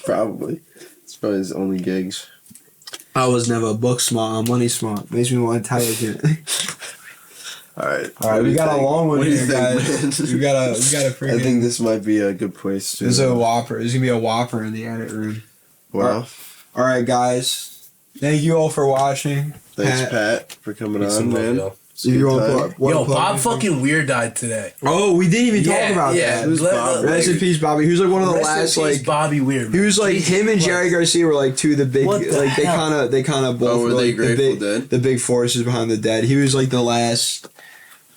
Probably. It's probably his only gigs. I was never book smart. I'm money smart. Makes me more intelligent. All right. All right, we got a long one What do you here, think, guys. man? We got a freaking. I think this might be a good place to. There's a Whopper. There's gonna be a Whopper in the edit room. Wow. All right, guys. Thank you all for watching. Thanks, Pat, for coming Peace on, and love, man. y'all. It's a If you good want time. Yo, Bob fucking Weird died today. Oh, we didn't even talk about that. Who's Bob? Rest in peace, Bobby. He was like one of the last like. Bobby Weird. He was like him and Jerry Garcia were like two of the big What the like hell? they kind of both Oh, were were, they like, Grateful the big Dead? the big forces behind the dead. He was like the last.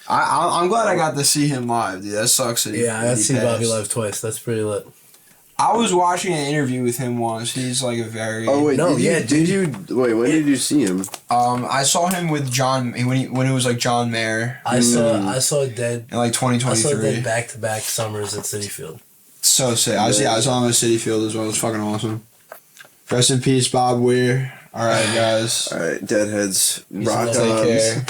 I'm glad I got to see him live, dude. That sucks. That he, Yeah, I that got he seen Bobby passed. live twice. That's pretty lit. I was watching an interview with him once. He's like a very. Oh wait, No, yeah, did you wait? When did you see him? I saw him with John when it was like John Mayer I saw Dead. in like I saw 2023. Dead back-to-back summers at City Field. So sick. I saw him at City Field as well. It was fucking awesome. Rest in peace, Bob Weir. All right, guys. All right, Deadheads, Peace and rock love. Take on. care.